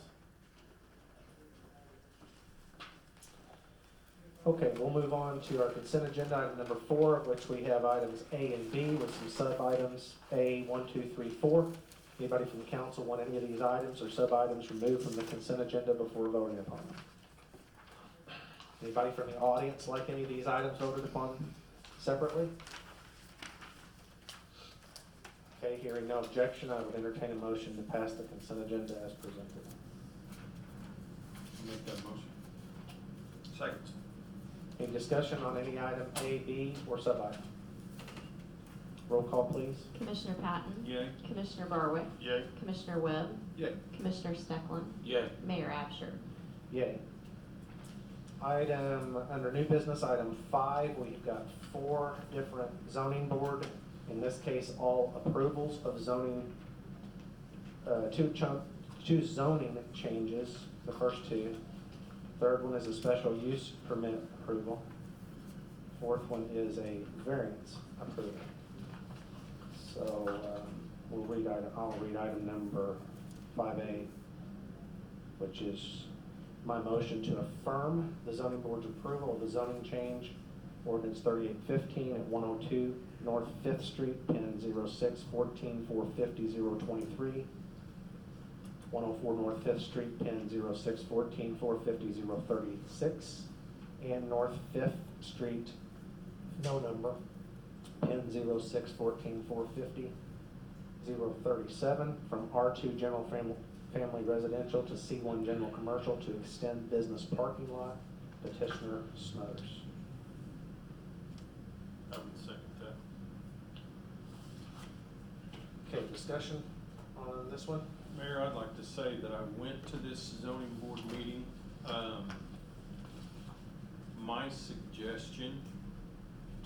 Okay, we'll move on to our consent agenda, item number 4, of which we have items A and B with some sub-items, A, 1, 2, 3, 4. Anybody from the council want any of these items or sub-items removed from the consent agenda before voting upon them? Anybody from the audience like any of these items voted upon separately? Okay, hearing no objection, I would entertain a motion to pass the consent agenda as presented. Make that motion. Second. Any discussion on any item A, B, or sub-item? Roll call, please. Commissioner Patton? Yay. Commissioner Barwick? Yay. Commissioner Webb? Yay. Commissioner Stecklin? Yay. Mayor Absher? Yay. Item, under new business, item 5, we've got 4 different zoning board, in this case, all approvals of zoning, two zoning changes, the first 2. Third one is a special use permit approval. Fourth one is a variance approval. So, I'll read item number 5A, which is my motion to affirm the zoning board's approval of the zoning change, ordinance 3815 at 102 North 5th Street, pin 0614450023, 104 North 5th Street, pin 0614450036, and North 5th Street, no number, pin 0614450037, from R2 General Family Residential to C1 General Commercial to extend business parking lot. Petitioner Smothers. I would second that. Okay, discussion on this one? Mayor, I'd like to say that I went to this zoning board meeting. My suggestion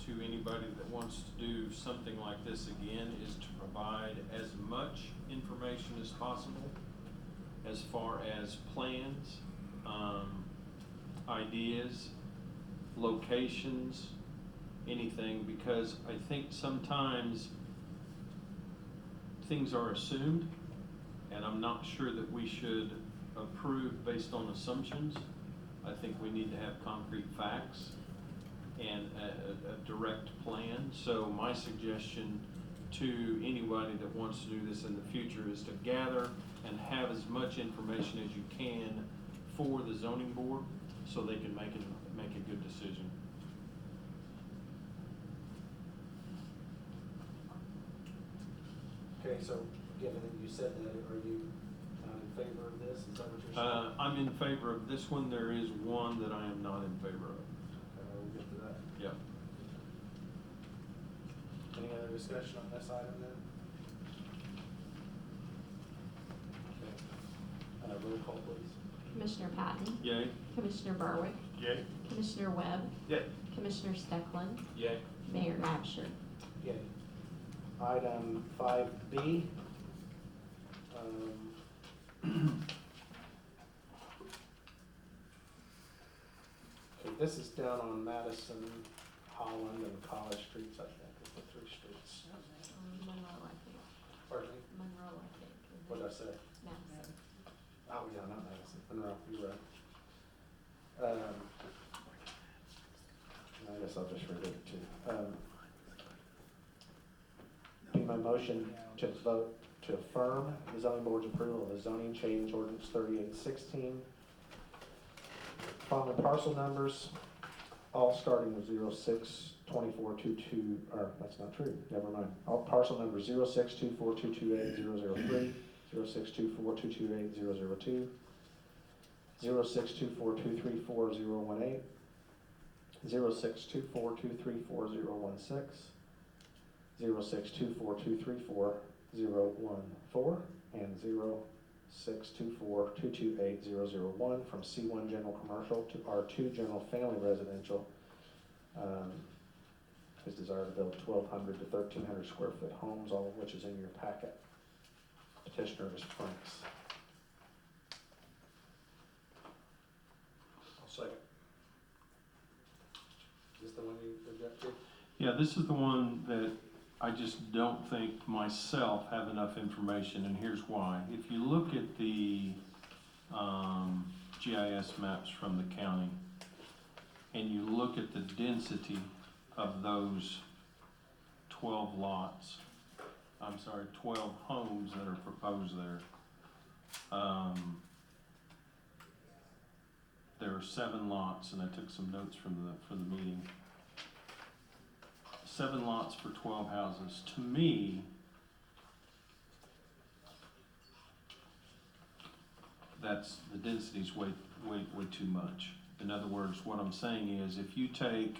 to anybody that wants to do something like this again is to provide as much information as possible as far as plans, ideas, locations, anything, because I think sometimes things are assumed, and I'm not sure that we should approve based on assumptions. I think we need to have concrete facts and a direct plan. So my suggestion to anybody that wants to do this in the future is to gather and have as much information as you can for the zoning board so they can make a good decision. Okay, so given that you said that, are you not in favor of this? Is that what you're saying? I'm in favor of this one. There is one that I am not in favor of. Okay, we'll get to that. Yep. Any other discussion on this item then? Okay. Roll call, please. Commissioner Patton? Yay? Commissioner Barwick? Yay? Commissioner Webb? Yay. Commissioner Stecklin? Yay. Mayor Absher? Yay. Item 5B. Okay, this is down on Madison, Holland, and College Streets, I think, is the 3 streets. Monroe, I think. Pardon me? Monroe, I think. What did I say? Madison. Oh, yeah, not Madison, Monroe, you're right. I guess I'll just read it too. Be my motion to vote to affirm the zoning board's approval of the zoning change ordinance 3816. Following parcel numbers, all starting with 062422, or that's not true, never mind. All parcel numbers 0624228003, 0624228002, 0624234018, 0624234016, 0624234014, and 0624228001 from C1 General Commercial to R2 General Family Residential. His desire to build 1,200 to 1,300 square foot homes, all of which is in your packet. Petitioner is Franks. I'll second. Is this the one you rejected? Yeah, this is the one that I just don't think myself have enough information, and here's why. If you look at the GIS maps from the county, and you look at the density of those 12 homes that are proposed there, there are 7 lots, and I took some notes from the meeting. 7 lots for 12 houses. To me, that's, the density's way too much. In other words, what I'm saying is, if you take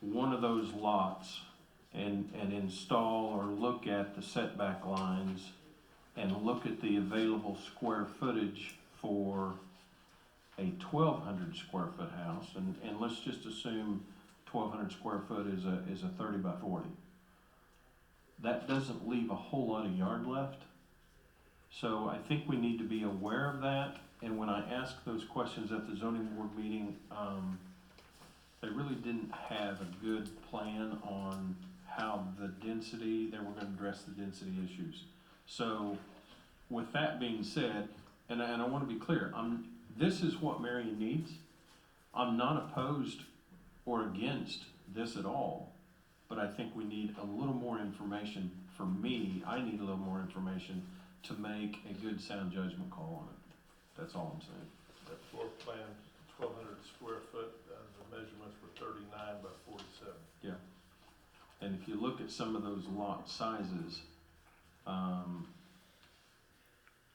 one of those lots and install or look at the setback lines and look at the available square footage for a 1,200 square foot house, and let's just assume 1,200 square foot is a 30 by 40. That doesn't leave a whole lot of yard left. So I think we need to be aware of that, and when I asked those questions at the zoning board meeting, they really didn't have a good plan on how the density, they were gonna address the density issues. So, with that being said, and I wanna be clear, this is what Marion needs. I'm not opposed or against this at all, but I think we need a little more information. For me, I need a little more information to make a good sound judgment call on it. That's all I'm saying. That floor plan, 1,200 square foot, the measurements were 39 by 47. Yeah. And if you look at some of those lot sizes,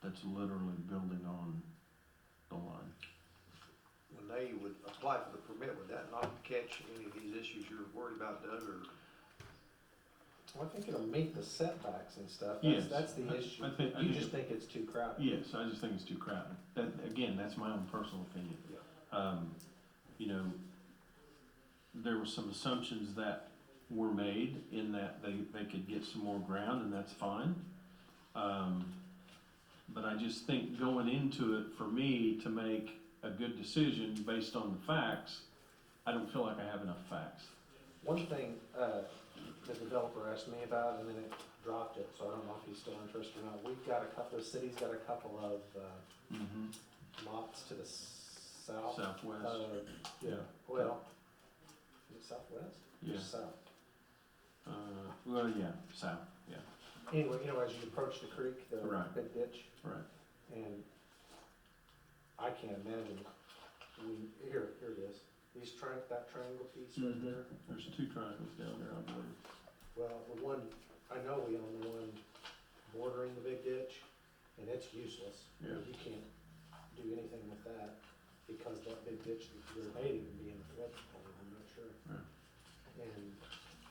that's literally building on the line. When they would apply for the permit, would that not catch any of these issues you're worried about, Doug, or? Well, I think it'll meet the setbacks and stuff. Yes. That's the issue. I think You just think it's too crowded. Yes, I just think it's too crowded. That, again, that's my own personal opinion. Yeah. You know, there were some assumptions that were made in that they could get some more ground, and that's fine. But I just think going into it, for me to make a good decision based on the facts, I don't feel like I have enough facts. One thing, the developer asked me about, and then it dropped it, so I don't know if he's still interested or not. The city's got a couple of, lots to the south. Southwest. Yeah, well, is it southwest? Yeah. Just south. Well, yeah, south, yeah, Anyway, as you approach the creek, the Right. big ditch, right. and I can't imagine, here it is. That triangle piece right there. There's two triangles down there, I believe. Well, the one, I know we own the one bordering the big ditch, and it's useless. Yeah. You can't do anything with that, because that big ditch, there may even be in the floodplain, I'm not sure. Yeah. And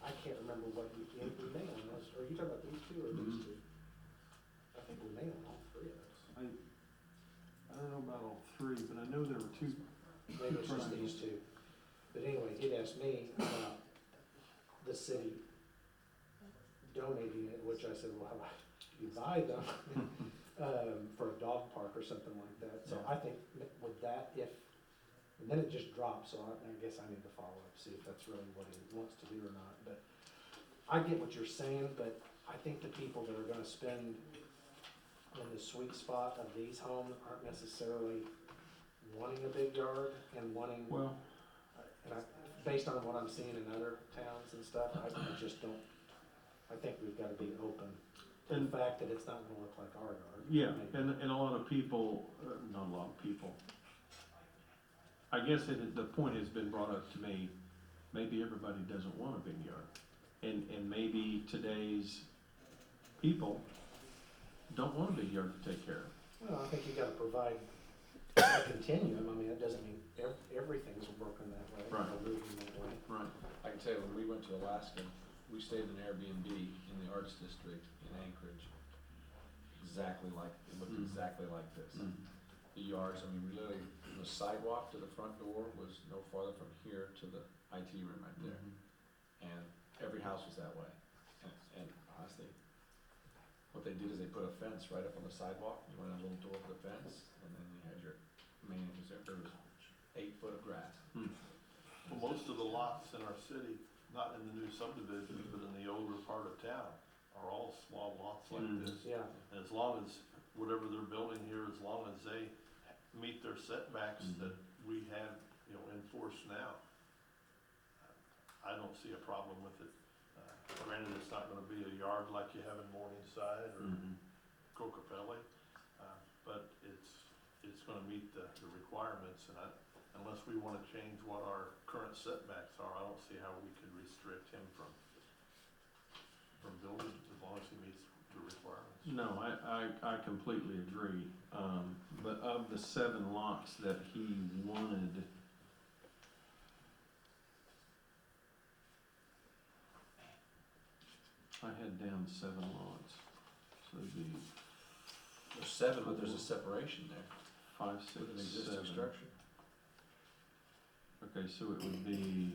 I can't remember what we may own those, are you talking about these two or these two? I think we may own all three of those. I don't know about all three, but I know there were two. Maybe it's just these two. But anyway, he'd asked me about the city donating it, which I said, well, how about you buy them for a dog park or something like that. So I think with that, and then it just dropped, so I guess I need to follow up, see if that's really what he wants to do or not. But I get what you're saying, but I think the people that are gonna spend in the sweet spot of these homes aren't necessarily wanting a big yard and wanting. Well, Based on what I'm seeing in other towns and stuff, I just don't, I think we've gotta be open to the fact that it's not gonna look like our yard. yeah, Maybe. and a lot of people, not a lot of people. I guess the point has been brought up to me, maybe everybody doesn't want a big yard. And maybe today's people don't want a big yard to take care of. Well, I think you gotta provide a continuum, I mean, that doesn't mean everything's working that way, Right. or moving that way. Right. I can tell you, when we went to Alaska, we stayed in an Airbnb in the Arts District in Anchorage. It looked exactly like this. The yards, I mean, we literally, the sidewalk to the front door was no farther from here to the IT room right there. And every house was that way. And honestly, what they did is they put a fence right up on the sidewalk. You went in a little door for the fence, and then you had your main, there was 8 foot of grass. Well, most of the lots in our city, not in the new subdivisions, but in the older part of town, are all small lots like this. Yeah, And as long as, whatever they're building here, as long as they meet their setbacks that we have, enforced now, I don't see a problem with it. Granted, it's not gonna be a yard like you have in Morningside or Cocopelli, but it's gonna meet the requirements, and unless we wanna change what our current setbacks are, I don't see how we could restrict him from building, as long as he meets the requirements. No, I completely agree. But of the 7 lots that he wanted, I had down 7 lots. So it'd be There's 7, but there's a separation there 5, with an 6, existing 7. structure. Okay, so it would be,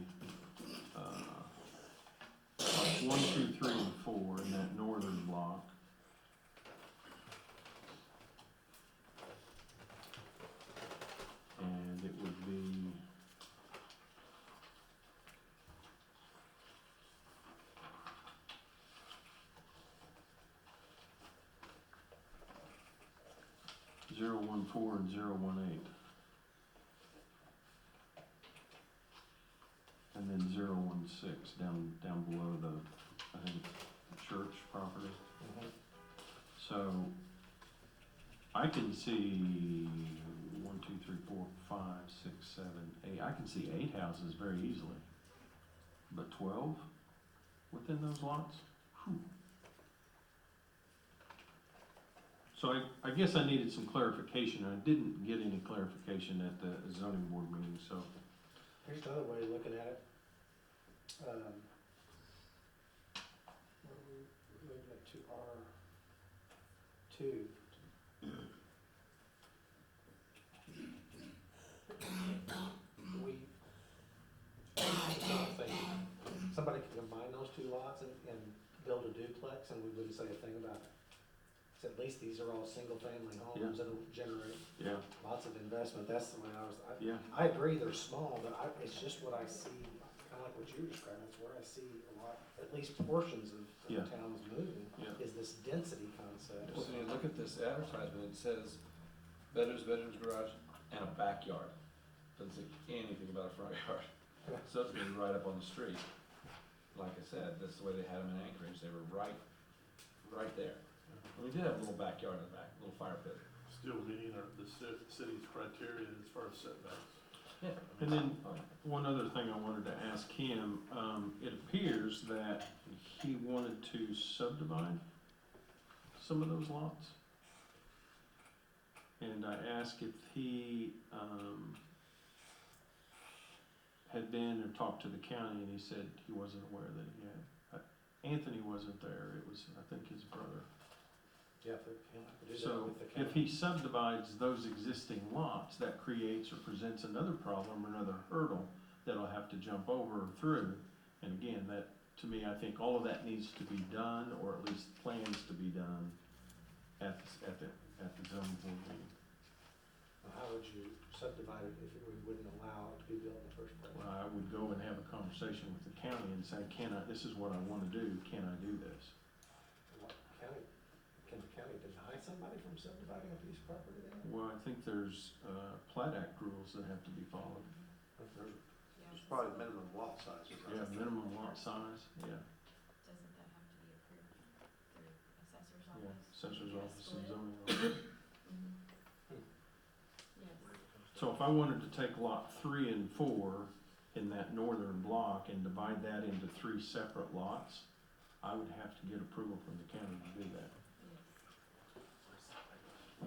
like 1, 2, 3, and 4 in that northern block. And it would be, zero, 1, 4, and 0, 1, 8. And then 0, 1, 6 down below the, I think, church property. So I can see 1, 2, 3, 4, 5, 6, 7, 8. I can see 8 houses very easily. But 12 within those lots? Whew. So I guess I needed some clarification. I didn't get any clarification at the zoning board meeting, so. Here's another way of looking at it. We're looking at R2. Somebody could combine those two lots and build a duplex, and we wouldn't say a thing about it. 'Cause at least these are all single-family homes that'll generate Yeah, lots of investment. That's the way yeah, I agree they're small, but it's just what I see, kind of like what you were describing. It's where I see a lot, at least portions of Yeah. towns moving, Yeah. is this density concept. Well, when you look at this advertisement, it says bedrooms, garage, and a backyard. Doesn't say anything about a front yard. So it's gonna be right up on the street. Like I said, that's the way they had them in Anchorage, they were right there. And we did have a little backyard in the back, a little fire pit. Still meeting the city's criteria as far as setbacks. Yeah. and then one other thing I wanted to ask him, it appears that he wanted to subdivide some of those lots. And I asked if he, had been or talked to the county, and he said he wasn't aware that he had. Anthony wasn't there, it was, I think, his brother. Yeah, if they can do that So with the if county. he subdivides those existing lots, that creates or presents another problem or another hurdle that'll have to jump over or through. And again, that, to me, I think all of that needs to be done, or at least plans to be done at the zoning board meeting. How would you subdivide it if we wouldn't allow it to be built in the first place? Well, I would go and have a conversation with the county and say, this is what I wanna do, can I do this? Can the county deny somebody from subdividing a piece of property then? Well, I think there's, Plat Act rules that have to be followed. It's probably minimum lot size. Yeah, minimum lot size, yeah, Doesn't that have to be approved through assessor's yeah, office? assessor's Yeah, office and split. zoning office. Yes. So if I wanted to take lot 3 and 4 in that northern block and divide that into 3 separate lots, I would have to get approval from the county to do that. I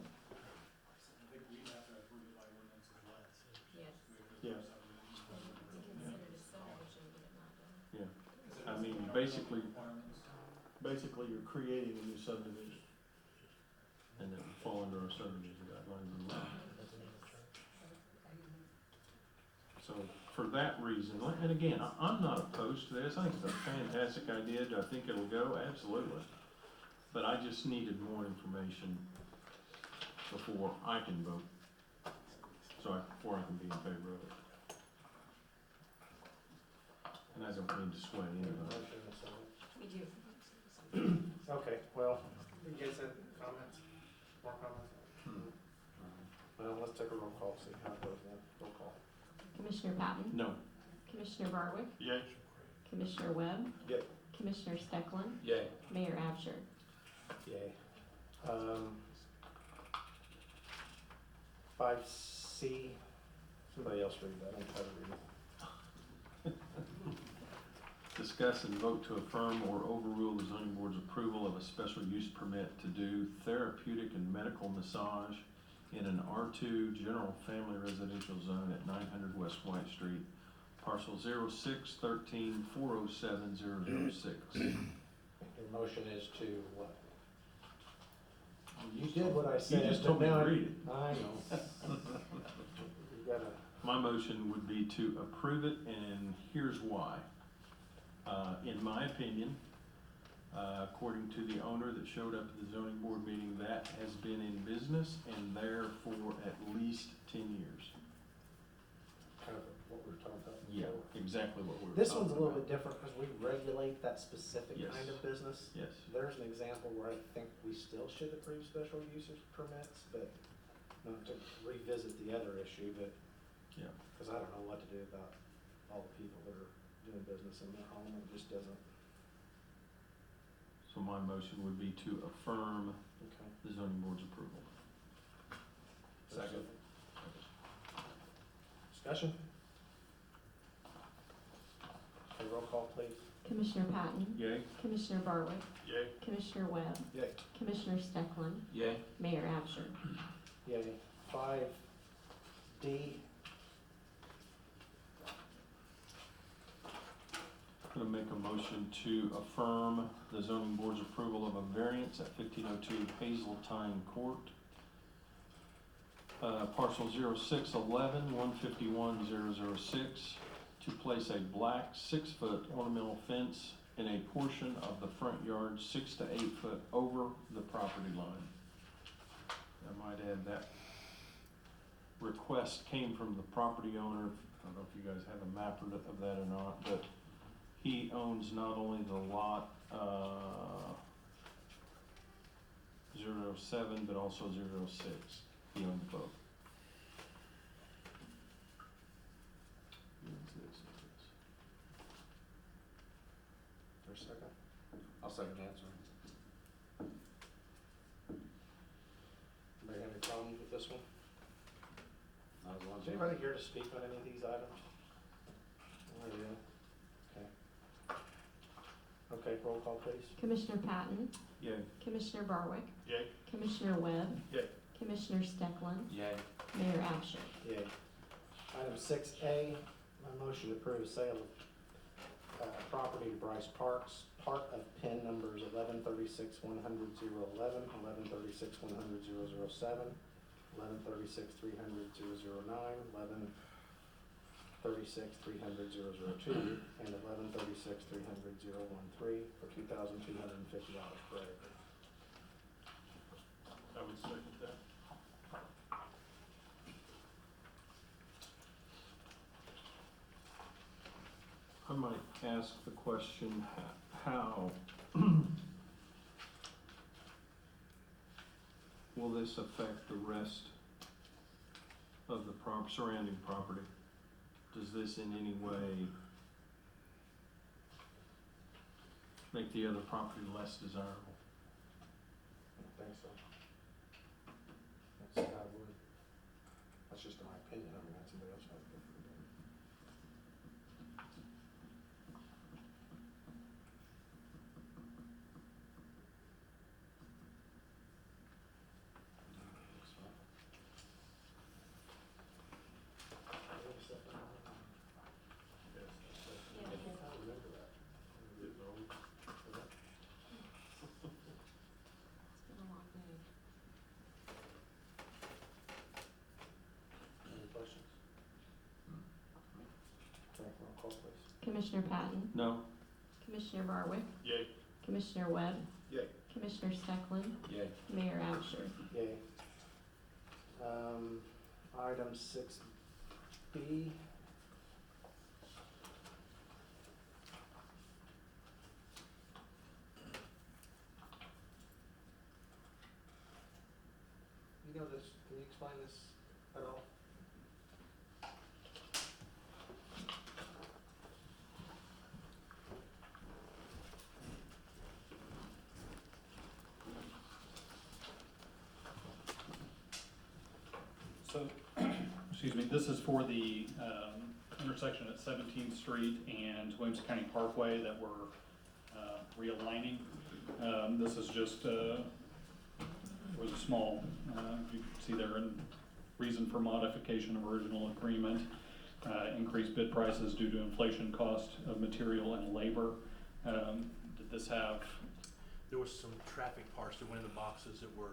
think we'd have to approve it by ordinance as well. Yes. Yeah. It's considered a subdivision, but it not done. Yeah, I mean, basically, you're creating a new subdivision. And it would fall under our subdivision guidelines and law. So for that reason, and again, I'm not opposed to this, I think it's a fantastic idea, do I think it'll go? Absolutely. But I just needed more information before I can vote, before I can be in favor of it. And I don't mean to sway anybody. We do. Okay, well, you guys have comments? More comments? Well, let's take a roll call, see how it goes then. Roll call. Commissioner Patton? No. Commissioner Barwick? Yay. Commissioner Webb? Yay. Commissioner Steckland? Yay. Mayor Absher? Yay. 5C, somebody else read that, I'm trying to read it. Discuss and vote to affirm or overrule the zoning board's approval of a special use permit to do therapeutic and medical massage in an R2 general family residential zone at 900 West White Street, parcel 0613407006. Your motion is to what? You did what I said. You just but told me now to read it. I know. You gotta My motion would be to approve it, and here's why. In my opinion, according to the owner that showed up at the zoning board meeting, that has been in business and there for at least 10 years. Kind of what we were talking about Yeah, before. exactly what we were This talking one's a little about. bit different because we regulate that specific Yes. kind of business. Yes. There's an example where I think we still should approve special uses permits, but not to revisit the other issue, but, Yeah. because I don't know what to do about all the people that are doing business in their home, it just doesn't. So my motion would be to affirm Okay. the zoning board's approval. Second. Discussion? Okay, roll call, please. Commissioner Patton, Yay? Commissioner Barwick, Yay. Commissioner Webb, Yay. Commissioner Steckland, Yay. Mayor Absher. Yay. 5D, I'm gonna make a motion to affirm the zoning board's approval of a variance at 1502 Hazeltine Court. Parcel 0611 151,006 to place a black 6-foot ornamental fence in a portion of the front yard 6 to 8 foot over the property line. I might add that request came from the property owner. I don't know if you guys have a map of that or not, but he owns not only the lot 007, but also 06. He owns both. He owns this. for a second. I'll second the answer. Anybody have any problems with this one? Not as long Is as anybody here to speak on any of these items? Oh, yeah. Okay, roll call, please. Commissioner Patton, Yay. Commissioner Barwick, Yay. Commissioner Webb, Yay. Commissioner Steckland, Yay. Mayor Absher. Yay. Item 6A, my motion to approve sale of property to Bryce Parks, part of PIN numbers 1136-100-011, 1136-100-007, 1136-300-009, 1136-300-002, and 1136-300-013 for $2,250 per acre. I would second that. I might ask the question, how will this affect the rest of the surrounding property? Does this in any way make the other property less desirable? I don't think so. That's how I would. That's just my opinion. I mean, that's somebody else has a different opinion. Yes. I remember that. Getting old. It's been a long day. Any questions? Okay, roll call, please. Commissioner Patton, No? Commissioner Barwick, Yay. Commissioner Webb, Yay. Commissioner Steckland, Yay. Mayor Absher. Yay. Item 6B. You know this, can you explain this at all? So, excuse me, this is for the intersection at 17th Street and Williams County Parkway that we're realigning. This is just, was a small, you can see there in reason for modification of original agreement, increased bid prices due to inflation cost of material and labor. Did this have? There was some traffic parts that went in the boxes that were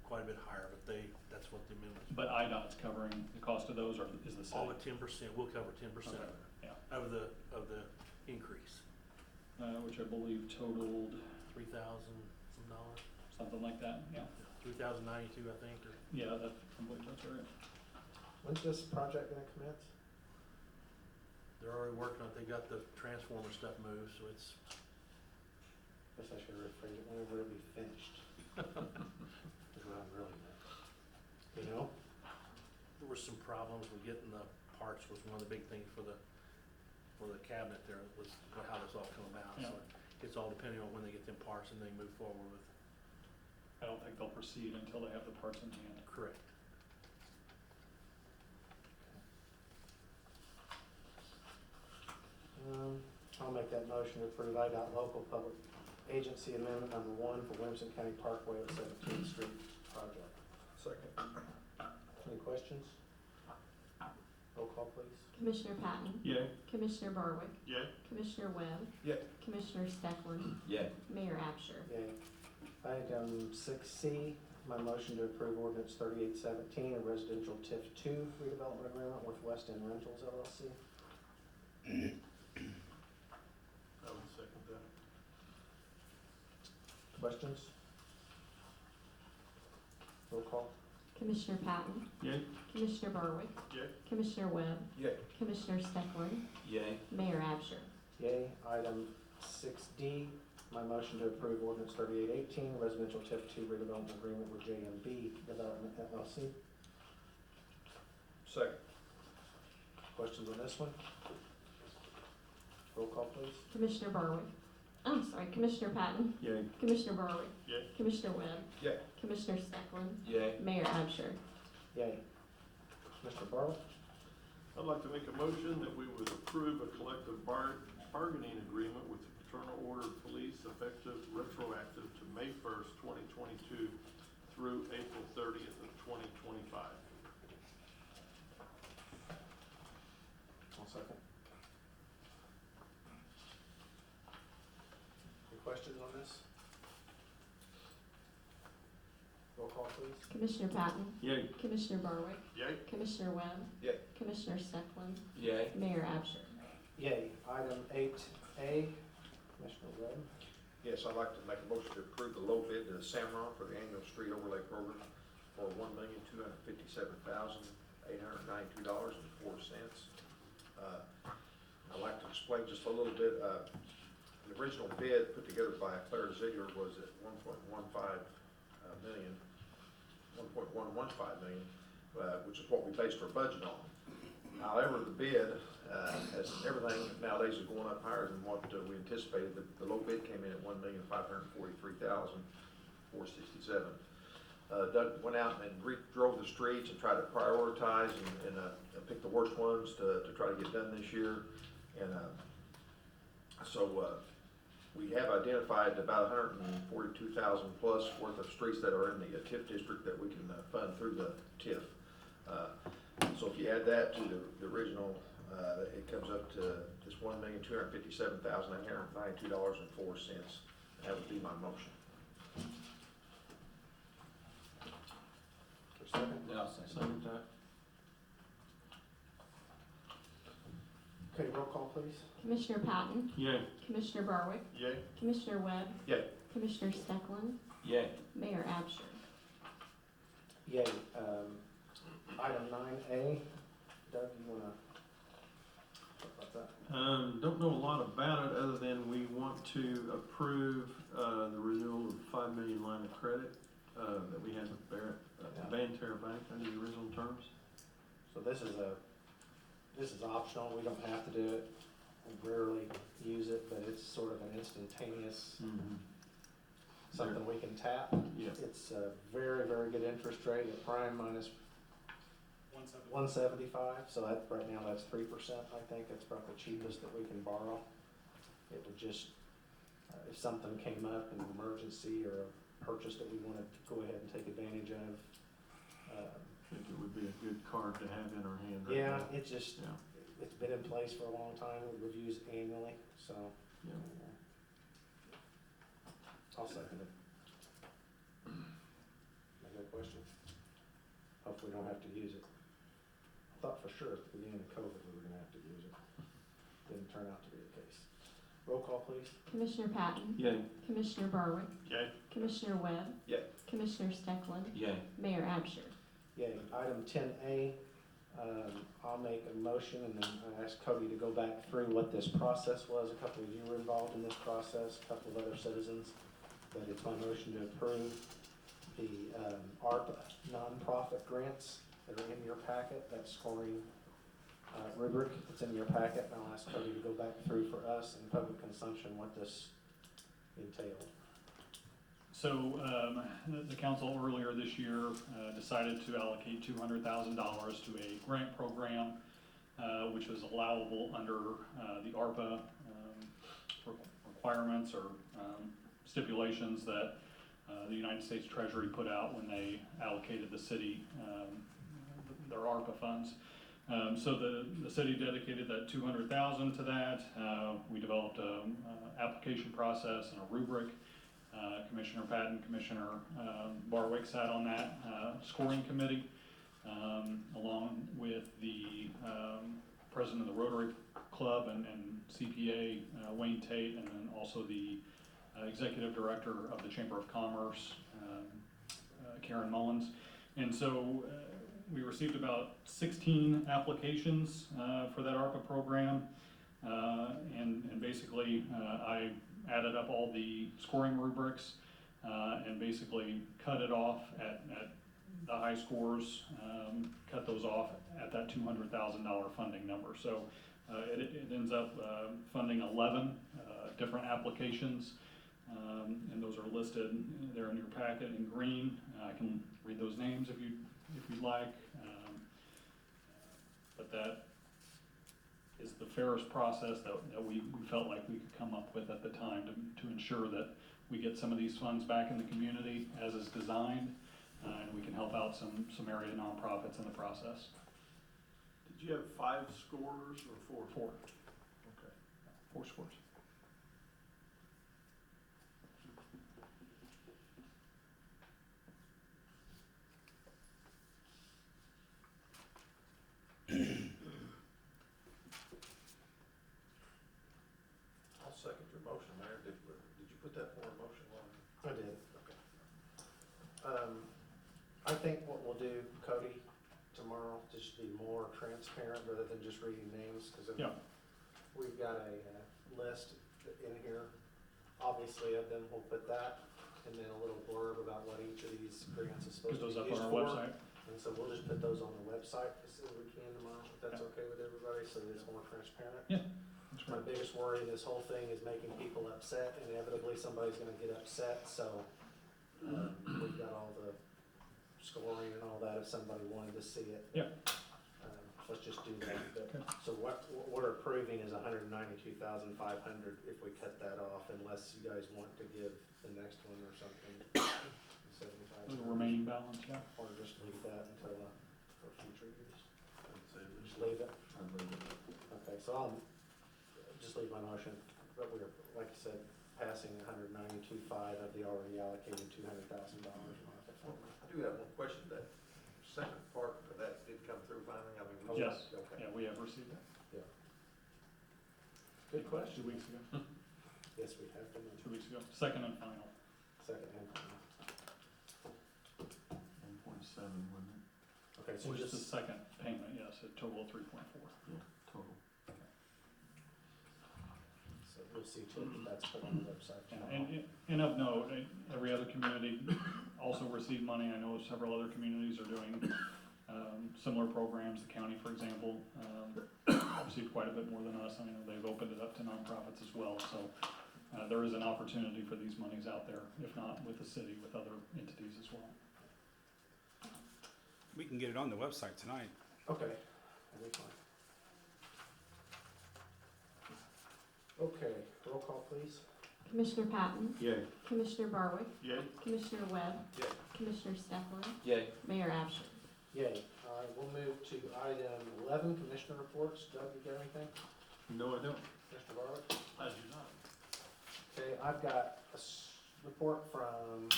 quite a bit higher, but that's what the amendment's But IDOT's covering the cost of those, or is the All city? the 10%, we'll cover 10% Okay, of it, yeah. of the increase, Which I believe totaled $3,000 some dollars, something like that, yeah. 3,092, I think, or. Yeah, that, I believe that's right. When's this project gonna commence? They're already working on it, they got the transformer stuff moved, so it's, Guess I should rephrase it, whenever it'll be finished. Is what I'm really meant. You know? there were some problems with getting the parts was one of the big things for the cabinet there, was how this all come about. So it's all depending on when they get them parts and they move forward with. I don't think they'll proceed until they have the parts in hand. Correct. I'll make that motion to approve IDOT local public agency amendment number 1 for Williamson County Parkway at 17th Street project. Second. Any questions? Roll call, please. Commissioner Patton, Yay. Commissioner Barwick, Yay. Commissioner Webb, Yay. Commissioner Stecklin, Yay. Mayor Absher. Yay. Item 6C, my motion to approve ordinance 3817, a residential TIF 2 redevelopment agreement with West End Rentals LLC. I would second that. Questions? Roll call. Commissioner Patton, Yay. Commissioner Barwick, Yay. Commissioner Webb, Yay. Commissioner Stecklin, Yay. Mayor Absher. Yay. Item 6D, my motion to approve ordinance 3818, residential TIF 2 redevelopment agreement with JMB Development LLC. Second. Questions on this one? Roll call, please. Commissioner Barwick, Commissioner Patton, Yay. Commissioner Barwick, Yay. Commissioner Webb, Yay. Commissioner Stecklin, Yay. Mayor Absher. Yay. Mr. Barlow? I'd like to make a motion that we would approve a collective bargaining agreement with the Fraternal Order of Police effective retroactive to May 1st, 2022 through April 30th of 2025. One second. Any questions on this? Roll call, please. Commissioner Patton, Yay. Commissioner Barwick, Yay. Commissioner Webb, Yay. Commissioner Stecklin, Yay. Mayor Absher. Yay. Item 8A, Commissioner Webb. Yes, I'd like to make a motion to approve the low bid to Samron for the annual street overlay program for $1,257,892.04. I'd like to explain just a little bit. The original bid put together by Claire Ziegler was at $1.115 million, which is what we based our budget on. However, the bid, as everything nowadays is going up higher than what we anticipated, the low bid came in at $1,543,467. Doug went out and drove the streets and tried to prioritize and pick the worst ones to try to get done this year. And so we have identified about 142,000 plus worth of streets that are in the TIF district that we can fund through the TIF. So if you add that to the original, it comes up to just $1,257,892.04. That would be my motion. For a second. Yeah, I'll say so. Second that. Okay, roll call, please. Commissioner Patton, Yay. Commissioner Barwick, Yay. Commissioner Webb, Yay. Commissioner Stecklin, Yay. Mayor Absher. Yay. Item 9A, Doug, you wanna talk about that? Don't know a lot about it, other than we want to approve, the renewal of the 5 million line of credit, that we had with Barrett, Banterra Bank under the original terms. So this is optional, we don't have to do it, we rarely use it, but it's sort of an instantaneous, something we can tap. Yeah. It's a very, very good interest rate at prime minus 175, so that, right now that's 3%, I think, that's about the cheapest that we can borrow. It would just, if something came up, an emergency or a purchase that we wanted to go ahead and take advantage of. I think it would be a good card to have in our hand right Yeah, now. it's just, Yeah. it's been in place for a long time, we reviews annually, so. Yeah. I'll second it. Any other questions? Hopefully we don't have to use it. I thought for sure at the beginning of COVID we were gonna have to use it. Didn't turn out to be the case. Roll call, please. Commissioner Patton? Yay. Commissioner Barwick? Okay? Commissioner Webb? Yay. Commissioner Steckland? Yay. Mayor Absher? Yay. Item 10A, I'll make a motion and then I ask Cody to go back through what this process was. A couple of you were involved in this process, a couple of other citizens. But it's my motion to approve the ARPA nonprofit grants that are in your packet, that scoring rubric that's in your packet. And I'll ask Cody to go back through for us in public consumption what this entailed. So, the council earlier this year decided to allocate $200,000 to a grant program, which was allowable under the ARPA requirements or stipulations that the United States Treasury put out when they allocated the city their ARPA funds. So the city dedicated that $200,000 to that. We developed an application process and a rubric. Commissioner Patton, Commissioner Barwick sat on that scoring committee, along with the president of the Rotary Club and CPA, Wayne Tate, and then also the executive director of the Chamber of Commerce, Karen Mullins. And so we received about 16 applications for that ARPA program. And basically, I added up all the scoring rubrics and basically cut it off at the high scores, cut those off at that $200,000 funding number. So it ends up funding 11 different applications, and those are listed there in your packet in green. I can read those names if you'd like, but that is the fairest process that we felt like we could come up with at the time to ensure that we get some of these funds back in the community as is designed, and we can help out some area nonprofits in the process. Did you have 5 scorers or 4? 4. Okay. 4 scores. I'll second your motion, Mayor. Did you put that for a motion, Lauren? I did. Okay. I think what we'll do, Cody, tomorrow, just be more transparent rather than just reading names, because Yeah. we've got a list in here, obviously of them, we'll put that, and then a little blurb about what each of these grants is supposed Put to those be up used on for. our website. And so we'll just put those on the website as soon as we can tomorrow, if that's Yeah. okay with everybody, so that it's more transparent. Yeah, that's My right. biggest worry in this whole thing is making people upset. Inevitably, somebody's gonna get upset, so, we've got all the scoring and all that if somebody wanted to see it. Yeah. Let's just do that. Okay. So what we're approving is $192,500 if we cut that off, unless you guys want to give the next one or something. The remaining balance, yeah. Or just leave that until, for future use. I'd say we Just leave it. I believe it. Okay, so I'll just leave my motion, but we're, like I said, passing 192.5 of the already allocated $200,000. I do have one question. That second part of that did come through finally? I mean, we Yes. Okay. Yeah, we have received that. Good 2 question. weeks ago. Yes, we have been 2 weeks ago. Second and final. second and final. 1.7, wasn't it? Okay, so So just the just, second payment, yes, a total of 3.4. Yeah, total. so we'll see to it that that's put on the website. And of note, every other community also received money. I know several other communities are doing similar programs. The county, for example, received quite a bit more than us. I know they've opened it up to nonprofits as well. So there is an opportunity for these monies out there, if not with the city, with other entities as well. We can get it on the website tonight. Okay, that'll be fine. Okay, roll call, please. Commissioner Patton? Yay. Commissioner Barwick? Yay. Commissioner Webb? Yay. Commissioner Steckland? Yay. Mayor Absher? Yay. All right, we'll move to item 11, commissioner reports. Doug, you got anything? No, I don't. Mr. Barwick? I do not. Okay, I've got a report from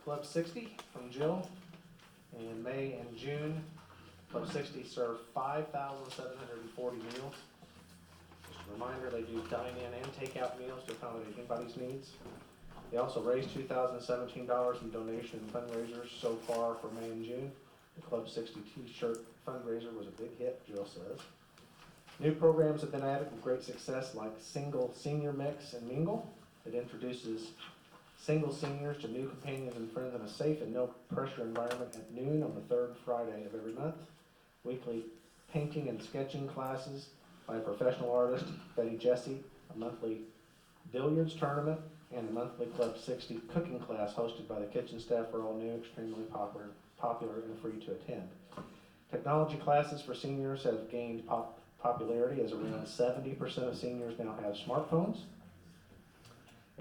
Club 60 from Jill. In May and June, Club 60 served 5,740 meals. Just a reminder, they do dine-in and take-out meals to accommodate anybody's needs. They also raised $2,017 in donation and fundraisers so far for May and June. The Club 60 t-shirt fundraiser was a big hit, Jill says. New programs have been added with great success, like Single Senior Mix and Mingle. It introduces single seniors to new companions and friends in a safe and no-pressure environment at noon on the third Friday of every month. Weekly painting and sketching classes by a professional artist, Betty Jesse, a monthly billiards tournament, and a monthly Club 60 cooking class hosted by the kitchen staff are all new, extremely popular and free to attend. Technology classes for seniors have gained popularity as around 70% of seniors now have smartphones.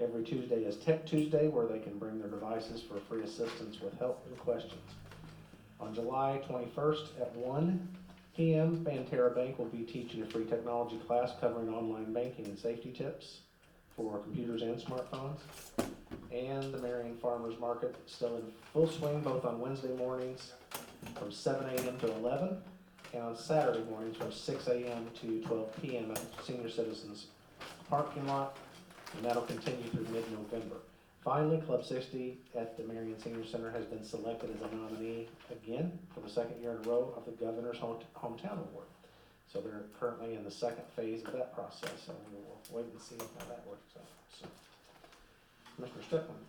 Every Tuesday is Tech Tuesday, where they can bring their devices for free assistance with help and questions. On July 21st at 1 p.m., Banterra Bank will be teaching a free technology class covering online banking and safety tips for computers and smartphones. And the Marion Farmers Market is still in full swing, both on Wednesday mornings from 7 a.m. to 11, and on Saturday mornings from 6 a.m. to 12 p.m. at the Senior Citizens parking lot, and that'll continue through mid-November. Finally, Club 60 at the Marion Senior Center has been selected as a nominee again for the second year in a row of the Governor's Hometown Award. So they're currently in the second phase of that process, and we will wait and see how that works out. So, Mr. Steckman.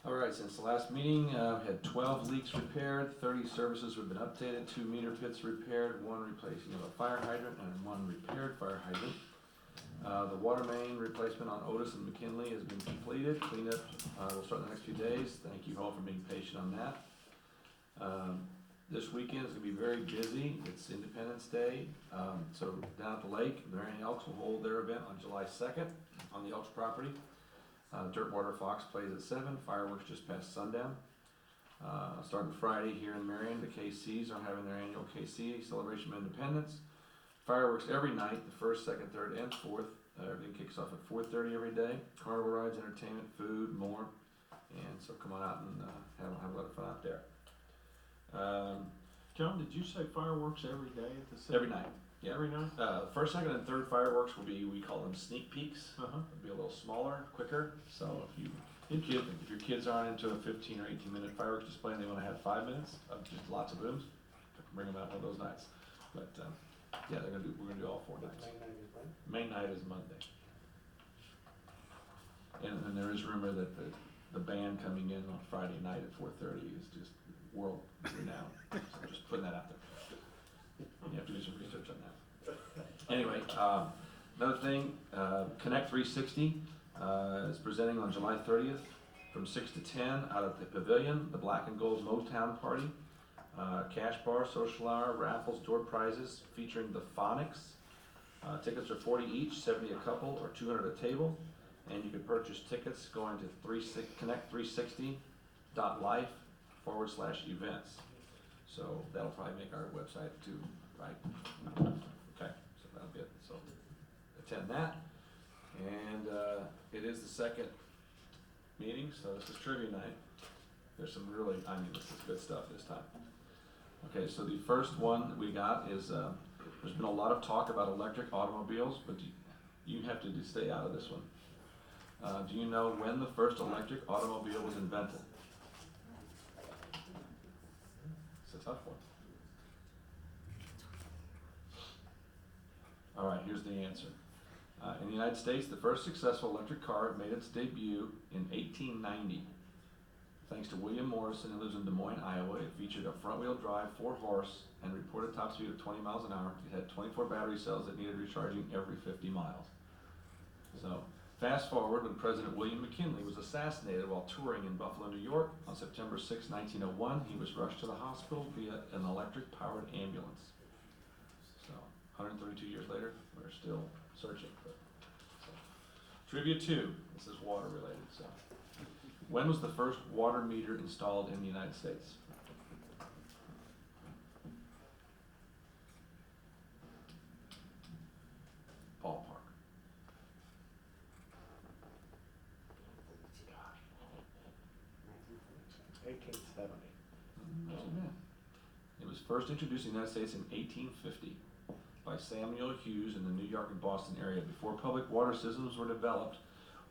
All right, since the last meeting, we had 12 leaks repaired, 30 services have been updated, 2 meter pits repaired, 1 replacing of a fire hydrant, and 1 repaired fire hydrant. The water main replacement on Otis and McKinley has been completed. Cleanup will start in the next few days. Thank you all for being patient on that. This weekend is going to be very busy. It's Independence Day. So down at the lake, Marion Elks will hold their event on July 2nd on the Elks property. Dirtwater Fox plays at 7. Fireworks just past sundown. Starting Friday here in Marion, the KCs are having their annual KC Celebration of Independence. Fireworks every night, the 1st, 2nd, 3rd, and 4th. Everything kicks off at 4:30 every day. Carnival rides, entertainment, food, more. And so come on out and have a lot of fun out there. John, did you say fireworks every day at the city? Every night. Yeah. Every night? 1st, 2nd, and 3rd fireworks will be, we call them sneak peeks. Uh-huh. It'll be a little smaller, quicker. So if your kids aren't into a 15 or 18 minute fireworks display and they want to have 5 minutes of just lots of booms, bring them out one of those nights. But yeah, we're gonna do all 4 nights. Main night is Monday. And there is rumor that the band coming in on Friday night at 4:30 is just world renowned. So just putting that out there. You have to do some research on that. Anyway, another thing, Connect 360 is presenting on July 30th from 6 to 10 out at the Pavilion, the Black and Gold Motown Party. Cash bar, social hour, raffles, door prizes featuring the Phonics. Tickets are 40 each, 70 a couple, or 200 a table. And you can purchase tickets going to connect360.life/events. So that'll probably make our website too, right? Okay, so that'll be it. So attend that. And it is the second meeting, so this is trivia night. There's some really, this is good stuff this time. Okay, so the first one that we got is, there's been a lot of talk about electric automobiles, but you have to stay out of this one. Do you know when the first electric automobile was invented? It's a tough one. All right, here's the answer. In the United States, the first successful electric car made its debut in 1890. Thanks to William Morrison, who lives in Des Moines, Iowa, it featured a front-wheel drive, 4-horse, and reported top speed of 20 miles an hour. It had 24 battery cells that needed recharging every 50 miles. So, fast forward when President William McKinley was assassinated while touring in Buffalo, New York. On September 6, 1901, he was rushed to the hospital via an electric-powered ambulance. So, 132 years later, we're still searching. Trivia 2, this is water related. So, when was the first water meter installed in the United States? Ballpark. 1870. That's first introduced in the United States in 1850 by Samuel Hughes in the New York and Boston area. Before public water systems were developed,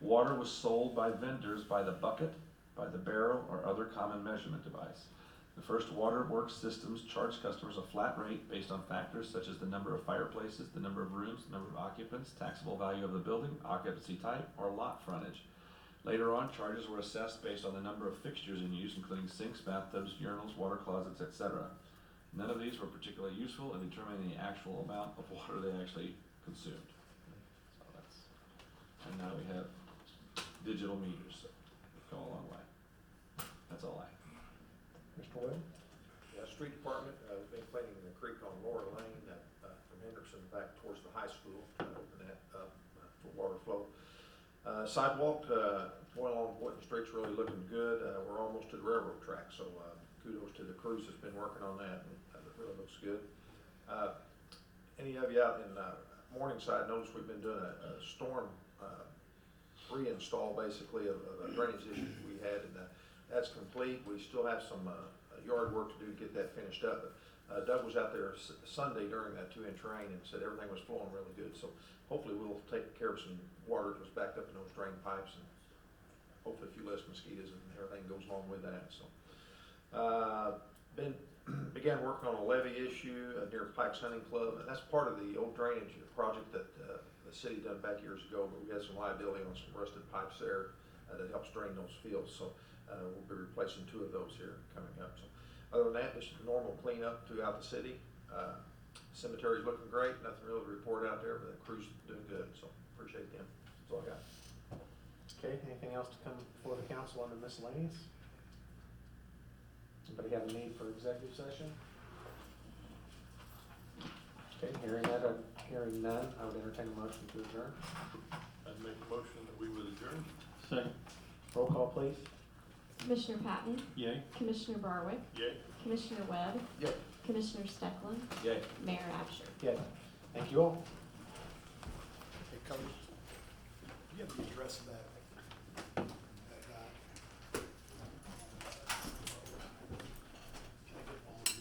water was sold by vendors by the bucket, by the barrel, or other common measurement device. The first waterworks systems charged customers a flat rate based on factors such as the number of fireplaces, the number of rooms, the number of occupants, taxable value of the building, occupancy type, or lot frontage. Later on, charges were assessed based on the number of fixtures in use, including sinks, bathtubs, urinals, water closets, etc. None of these were particularly useful in determining the actual amount of water they actually consumed. So and now we have digital meters, so go a long way. That's all I have. Mr. Wood? Yeah, street department, we've been cleaning the creek on Laura Lane, from Henderson back towards the high school, trying to open that up for water flow. Sidewalk, going along Boynton Street's really looking good. We're almost to the railroad track, so kudos to the crews that's been working on that, and it really looks good. Any of you out in Morningside notice we've been doing a storm reinstall, basically, of a drainage issue we had, and that's complete. We still have some yard work to do to get that finished up. But Doug was out there Sunday during that 2-inch rain and said everything was flowing really good. So hopefully we'll take care of some water that was backed up in those drain pipes, and hopefully a few less mosquitoes and everything goes along with that. So began working on a levee issue near Pike's Hunting Club, and that's part of the old drainage project that the city done back years ago. But we had some liability on some rusted pipes there that helps drain those fields. So we'll be replacing 2 of those here coming up. So other than that, just normal cleanup throughout the city. Cemetery's looking great. Nothing really to report out there, but the crew's doing good. So appreciate them. That's all I got. Okay, anything else to come before the council under miscellaneous? Anybody have a need for executive session? Okay, hearing none, I would entertain a motion to adjourn. I'd make a motion that we would adjourn. Second. Roll call, please. Commissioner Patton, Yay. Commissioner Barwick, Yay. Commissioner Webb, Yay. Commissioner Stecklin, Yay. Mayor Absher. Yeah, thank you all. Hey, Coach, you have the address of that